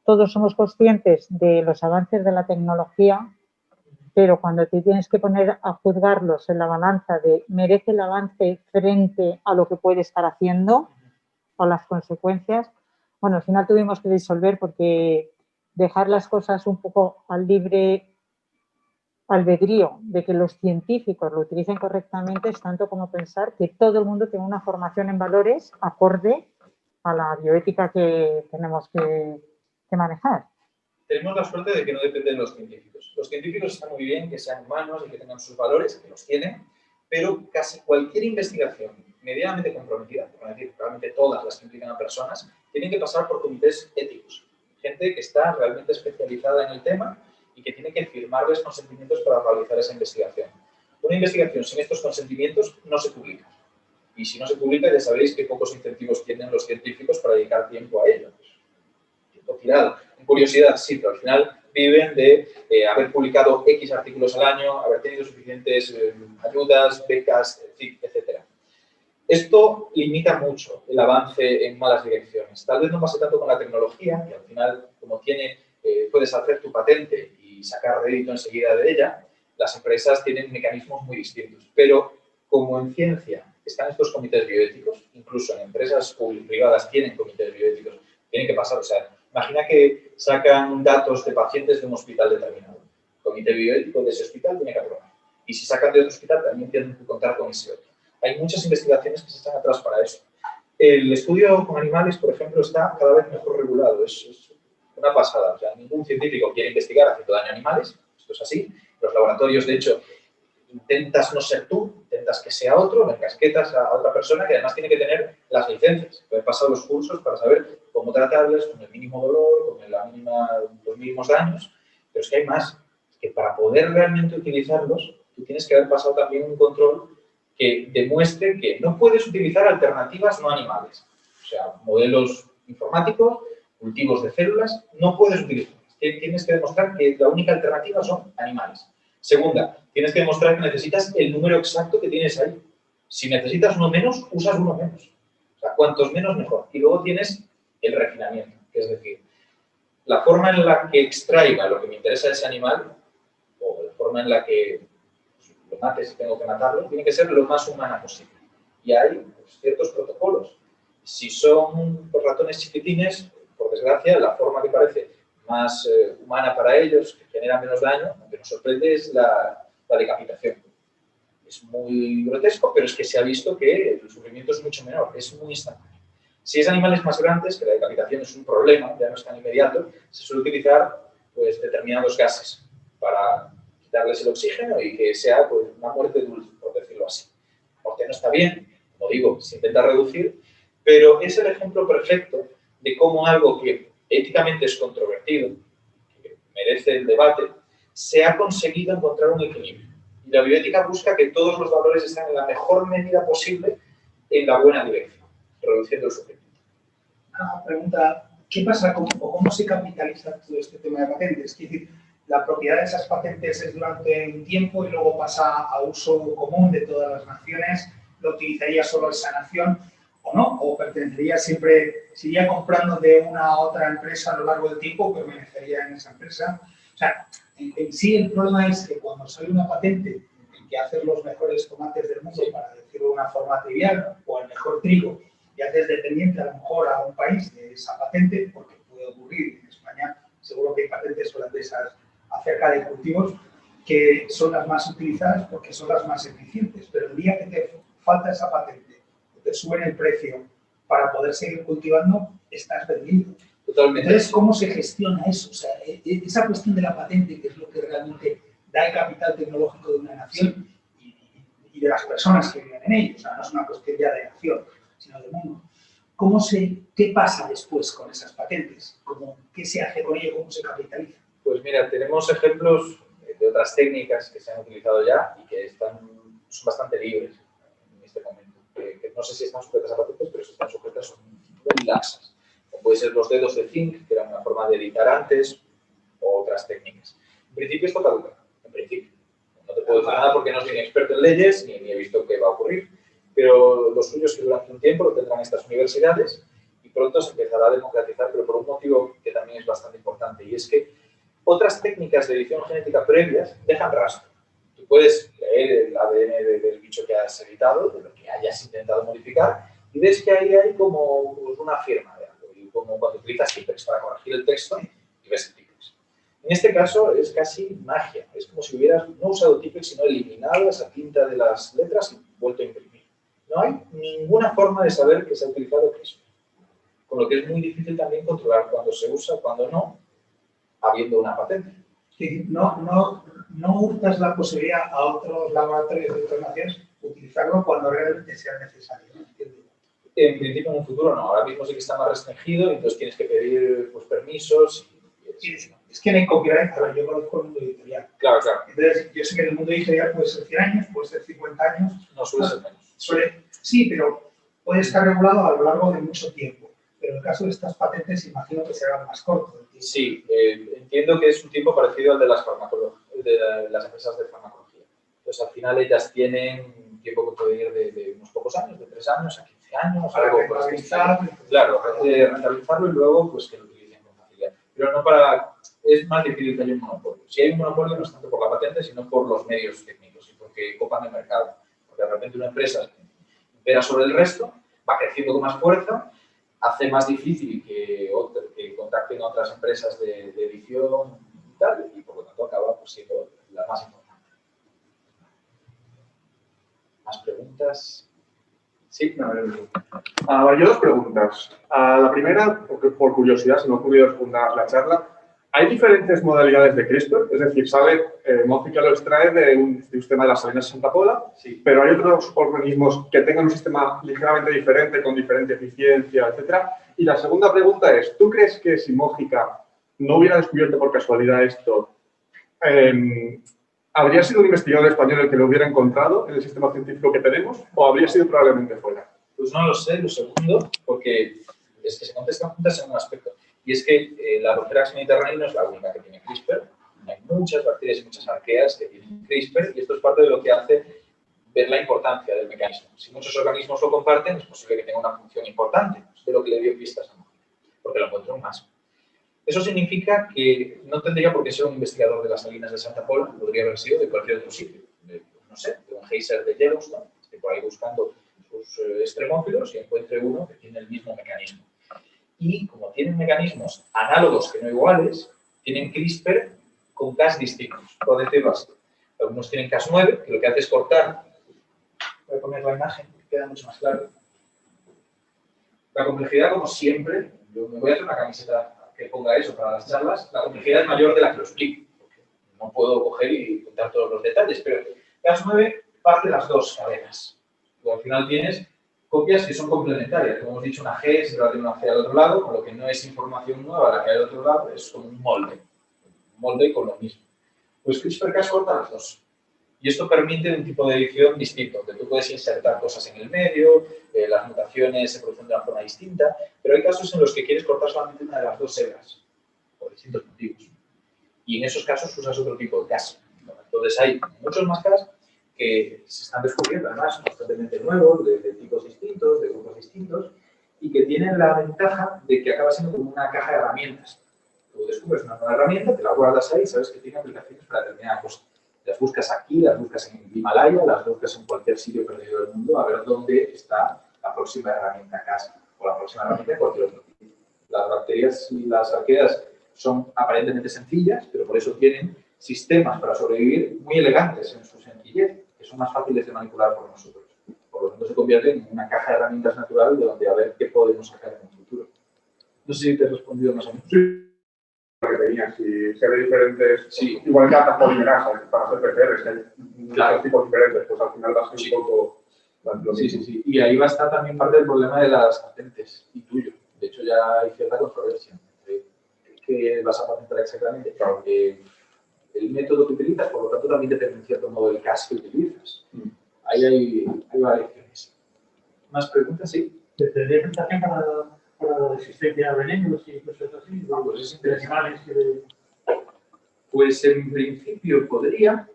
todos somos conscientes de los avances de la tecnología, pero cuando te tienes que poner a juzgarlos en la balanza de merece el avance frente a lo que puede estar haciendo o las consecuencias, bueno, al final tuvimos que disolver, porque dejar las cosas un poco al libre albedrío de que los científicos lo utilicen correctamente es tanto como pensar que todo el mundo tenga una formación en valores acorde a la bioética que tenemos que manejar.
Tenemos la suerte de que no depende de los científicos. Los científicos están muy bien que sean humanos y que tengan sus valores, que los tienen, pero casi cualquier investigación medianamente comprometida, por decir, realmente todas las que implican a personas, tienen que pasar por comités éticos. Gente que está realmente especializada en el tema y que tiene que firmarles consentimientos para realizar esa investigación. Una investigación sin estos consentimientos no se publica. Y si no se publica, ya sabéis que pocos incentivos tienen los científicos para dedicar tiempo a ello. Tiempo tirado. En curiosidad, sí, pero al final viven de haber publicado X artículos al año, haber tenido suficientes ayudas, becas, etc. Esto limita mucho el avance en malas direcciones. Tal vez no pase tanto con la tecnología, que al final, como puedes hacer tu patente y sacar rédito enseguida de ella, las empresas tienen mecanismos muy distintos. Pero como en ciencia están estos comités bioéticos, incluso en empresas privadas tienen comités bioéticos, tienen que pasar. O sea, imagina que sacan datos de pacientes de un hospital determinado. El comité bioético de ese hospital tiene que aprobar. Y si sacan de otro hospital, también tienen que contar con ese otro. Hay muchas investigaciones que se están atrás para eso. El estudio con animales, por ejemplo, está cada vez mejor regulado. Es una pasada. O sea, ningún científico quiere investigar haciendo daño a animales. Esto es así. Los laboratorios, de hecho, intentas no ser tú, intentas que sea otro, le encasquetas a otra persona que además tiene que tener las licencias, haber pasado los cursos para saber cómo tratarles con el mínimo dolor, con los mínimos daños. Pero es que hay más. Es que para poder realmente utilizarlos, tú tienes que haber pasado también un control que demuestre que no puedes utilizar alternativas no animales. O sea, modelos informáticos, cultivos de células, no puedes utilizarlos. Tienes que demostrar que la única alternativa son animales. Segunda, tienes que demostrar que necesitas el número exacto que tienes ahí. Si necesitas uno menos, usas uno menos. O sea, cuantos menos, mejor. Y luego tienes el refinamiento, que es decir, la forma en la que extraiga lo que me interesa de ese animal, o la forma en la que lo mate si tengo que matarlo, tiene que ser lo más humana posible. Y hay pues, ciertos protocolos. Si son ratones chiquitines, por desgracia, la forma que parece más humana para ellos, que genera menos daño, lo que nos sorprende es la decapitación. Es muy grotesco, pero es que se ha visto que el sufrimiento es mucho menor, es muy instantáneo. Si es animales más grandes, que la decapitación es un problema, ya no es tan inmediato, se suele utilizar pues, determinados gases para quitarles el oxígeno y que sea pues, una muerte dulce, por decirlo así. Porque no está bien, como digo, se intenta reducir, pero es el ejemplo perfecto de cómo algo que éticamente es controvertido, que merece el debate, se ha conseguido encontrar un equilibrio. Y la bioética busca que todos los valores estén en la mejor medida posible en la buena dirección, reduciendo el sufrimiento.
Una pregunta, ¿qué pasa o cómo se capitaliza todo este tema de patentes? Es decir, la propiedad de esas patentes es durante un tiempo y luego pasa a uso común de todas las naciones, ¿lo utilizaría solo esa nación o no? ¿O pertenecería siempre, seguiría comprando de una a otra empresa a lo largo del tiempo, permanecería en esa empresa? O sea, en sí el problema es que cuando sale una patente en que haces los mejores tomates del mundo, para decirlo de una forma trivial, o el mejor trigo, y haces dependiente a lo mejor a un país de esa patente, porque puede ocurrir en España, seguro que hay patentes holandesas acerca de cultivos que son las más utilizadas porque son las más eficientes, pero el día que te falta esa patente, te suben el precio para poder seguir cultivando, estás vendido.
Totalmente.
Entonces, ¿cómo se gestiona eso? O sea, esa cuestión de la patente, que es lo que realmente da el capital tecnológico de una nación y de las personas que viven en ella, o sea, no es una cuestión ya de nación, sino de mundo. ¿Qué pasa después con esas patentes? ¿Qué se hace con ello? ¿Cómo se capitaliza?
Pues mira, tenemos ejemplos de otras técnicas que se han utilizado ya y que son bastante libres en este momento. Que no sé si están sujetas a patentes, pero si están sujetas son muy laxas. Como pueden ser los dedos de zinc, que era una forma de editar antes, o otras técnicas. En principio esto caduca, en principio. No te puedo decir nada porque no soy ni experto en leyes ni he visto qué va a ocurrir, pero lo suyo es que durante un tiempo lo tendrán estas universidades y pronto se empezará a democratizar, pero por un motivo que también es bastante importante, y es que otras técnicas de edición genética previas dejan rastro. Tú puedes leer el ADN del bicho que has editado, de lo que hayas intentado modificar, y ves que ahí hay como una firma de algo, y como cuando utilizas Tippex para corregir el texto y ves el Tippex. En este caso es casi magia, es como si hubieras no usado Tippex, sino eliminado esa tinta de las letras y vuelto a imprimir. No hay ninguna forma de saber que se ha utilizado CRISPR, con lo que es muy difícil también controlar cuándo se usa, cuándo no, habiendo una patente.
Sí, no hurtas la posibilidad a otros laboratorios de otras naciones utilizarlo cuando realmente sea necesario, ¿no?
En principio, en un futuro no. Ahora mismo sí que está más restringido y entonces tienes que pedir pues, permisos.
Es que en el copyright, a ver, yo conozco el mundo editorial.
Claro, claro.
Entonces, yo sé que en el mundo editorial puede ser 100 años, puede ser 50 años.
No suele ser menos.
Sí, pero puede estar regulado a lo largo de mucho tiempo. Pero en el caso de estas patentes, imagino que será más corto.
Sí, entiendo que es un tiempo parecido al de las empresas de farmacología. Entonces, al final ellas tienen un tiempo que puede ir de unos pocos años, de 3 años a 15 años, algo por así decirlo. Claro, rentabilizarlo y luego pues que lo utilicen con facilidad. Pero no para... Es más difícil que haya un monopolio. Si hay un monopolio no es tanto por la patente, sino por los medios técnicos y porque copan el mercado. Porque de repente una empresa impera sobre el resto, va creciendo con más fuerza, hace más difícil que contacten a otras empresas de edición y tal, y por lo tanto acaba pues, siendo la más importante. ¿Más preguntas? Sí,
yo 2 preguntas. La primera, por curiosidad, se me ha ocurrido fundar la charla. ¿Hay diferentes modalidades de CRISPR? Es decir, sabe, Mónica lo extrae de un sistema de las Salinas de Santa Pola,
sí.
Pero hay otros organismos que tengan un sistema ligeramente diferente, con diferente eficiencia, etcétera. Y la segunda pregunta es, ¿tú crees que si Mónica no hubiera descubierto por casualidad esto, habría sido un investigador español el que lo hubiera encontrado en el sistema científico que tenemos o habría sido probablemente fuera?
Pues no lo sé, lo segundo, porque es que se contestan juntas en un aspecto. Y es que la Roferax mediterránea no es la única que tiene CRISPR. Hay muchas bacterias y muchas arqueas que tienen CRISPR y esto es parte de lo que hace ver la importancia del mecanismo. Si muchos organismos lo comparten, es posible que tenga una función importante. Es de lo que le dio pistas a Mónica, porque lo encontró más. Eso significa que no tendría por qué ser un investigador de las Salinas de Santa Pola, podría haber sido de cualquier otro sitio. No sé, de un geyser de Yellowstone, esté por ahí buscando sus extremófilos y encuentre uno que tiene el mismo mecanismo. Y como tienen mecanismos análogos que no iguales, tienen CRISPR con Cas distintos, por decirlo así. Algunos tienen Cas9, que lo que hace es cortar. Voy a poner la imagen, que queda mucho más claro. La complejidad, como siempre, yo me voy a hacer una camiseta que ponga eso para las charlas, la complejidad es mayor de la que lo explico. No puedo coger y contar todos los detalles, pero Cas9 parte las 2 cadenas. Luego, al final tienes copias que son complementarias. Como hemos dicho, una G se va de una C al otro lado, con lo que no es información nueva la que hay al otro lado, es como un molde con lo mismo. Pues CRISPR-Cas corta las 2. Y esto permite un tipo de edición distinto, donde tú puedes insertar cosas en el medio, las mutaciones se producen de una forma distinta, pero hay casos en los que quieres cortar solamente una de las 2 hebras, por distintos motivos. Y en esos casos usas otro tipo de Cas. Entonces hay muchos más Cas que se están descubriendo, además, constantemente nuevos, de tipos distintos, de grupos distintos, y que tienen la ventaja de que acaba siendo como una caja de herramientas. Tú descubres una nueva herramienta, te la guardas ahí, sabes que tiene aplicaciones para determinada cosa. Las buscas aquí, las buscas en Himalaya, las buscas en cualquier sitio perdido del mundo, a ver dónde está la próxima herramienta Cas o la próxima herramienta de cualquier otro tipo. Las bacterias y las arqueas son aparentemente sencillas, pero por eso tienen sistemas para sobrevivir muy elegantes en su sencillez, que son más fáciles de manipular por nosotros. Por lo tanto, se convierte en una caja de herramientas natural de donde a ver qué podemos sacar en el futuro. No sé si te he respondido más o menos.
Sí. Que tenía, si se ve diferentes,
sí.
Igual que hasta polimerasa, para hacer PCRs, que hay muchos tipos diferentes, pues al final vas a ser un poco...
Sí. Y ahí va a estar también parte del problema de las patentes y tuyo. De hecho, ya hay cierta controversia. ¿Qué vas a patentar exactamente?
Claro.
El método que utilizas, por lo tanto, también depende en cierto modo del Cas que utilizas. Ahí hay variaciones. ¿Más preguntas? Sí.
¿Tendría tentación para la resistencia a venenos y cosas así?
Pues es interesante. Pues en principio podría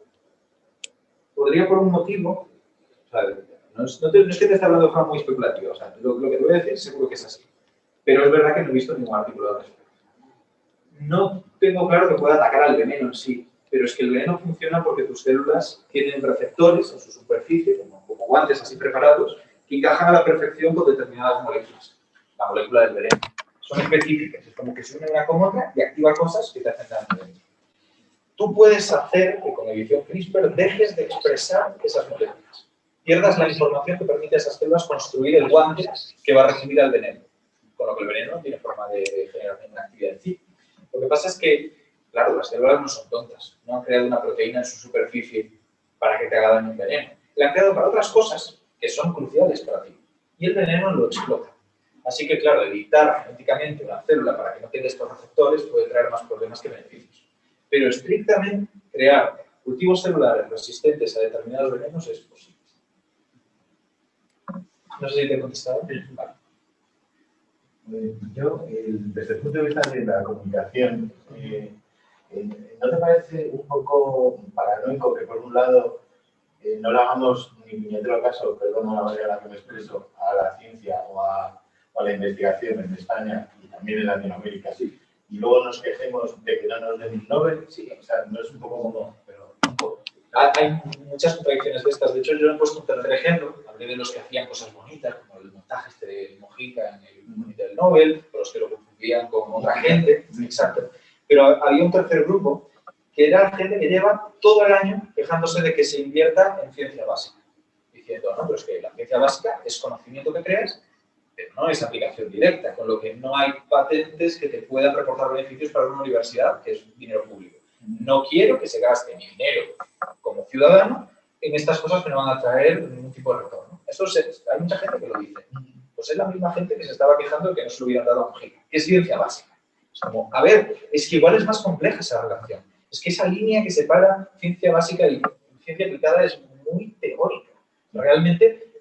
por un motivo, o sea, no es que te esté hablando de forma muy especulativa, o sea, lo que te voy a decir seguro que es así, pero es verdad que no he visto ningún artículo al respecto. No tengo claro que pueda atacar al veneno en sí, pero es que el veneno funciona porque tus células tienen receptores en su superficie, como guantes así preparados, que encajan a la perfección con determinadas moléculas. La molécula del veneno. Son específicas, es como que se une una con otra y activa cosas que te hacen daño. Tú puedes hacer que con edición CRISPR dejes de expresar esas moléculas. Pierdas la información que permite a esas células construir el guante que va a recibir al veneno. Con lo que el veneno no tiene forma de generar ninguna actividad en sí. Lo que pasa es que, claro, las células no son tontas. No han creado una proteína en su superficie para que te haga daño un veneno. La han creado para otras cosas que son cruciales para ti. Y el veneno lo explota. Así que, claro, editar genéticamente una célula para que no tenga estos receptores puede traer más problemas que beneficios. Pero estrictamente crear cultivos celulares resistentes a determinados venenos es posible. No sé si te he contestado. Vale.
Yo, desde el punto de vista de la comunicación, ¿no te parece un poco paranoico que por un lado no le hagamos ni puñetero caso, perdón la manera en la que me expreso, a la ciencia o a la investigación en España y también en Latinoamérica, sí, y luego nos quejemos de que no nos den un Nobel? Sí, o sea, no es un poco como, pero un poco.
Hay muchas contradicciones de estas. De hecho, yo he puesto un tercer ejemplo. Hablé de los que hacían cosas bonitas, como el montaje de Mojica en el Comité del Nobel, los que lo confundían con otra gente. Exacto. Pero había un tercer grupo que era gente que lleva todo el año quejándose de que se invierta en ciencia básica. Diciendo, no, pero es que la ciencia básica es conocimiento que creas, pero no es aplicación directa, con lo que no hay patentes que te puedan reportar beneficios para una universidad, que es dinero público. No quiero que se gaste mi dinero como ciudadano en estas cosas que no van a traer ningún tipo de retorno. Hay mucha gente que lo dice. Pues es la misma gente que se estaba quejando de que no se lo hubieran dado a Mojica, que es ciencia básica. Es como, a ver, es que igual es más compleja esa relación. Es que esa línea que separa ciencia básica y ciencia aplicada es muy teórica. Realmente,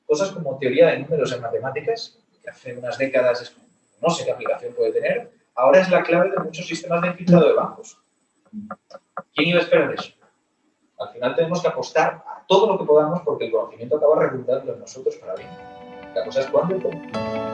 cosas como teoría de números en matemáticas, que hace unas décadas no sé qué aplicación puede tener, ahora es la clave de muchos sistemas de infiltrado de bancos. ¿Quién iba a esperar eso? Al final tenemos que apostar a todo lo que podamos porque el conocimiento acaba redundando en nosotros para bien. La cosa es cuándo y cómo.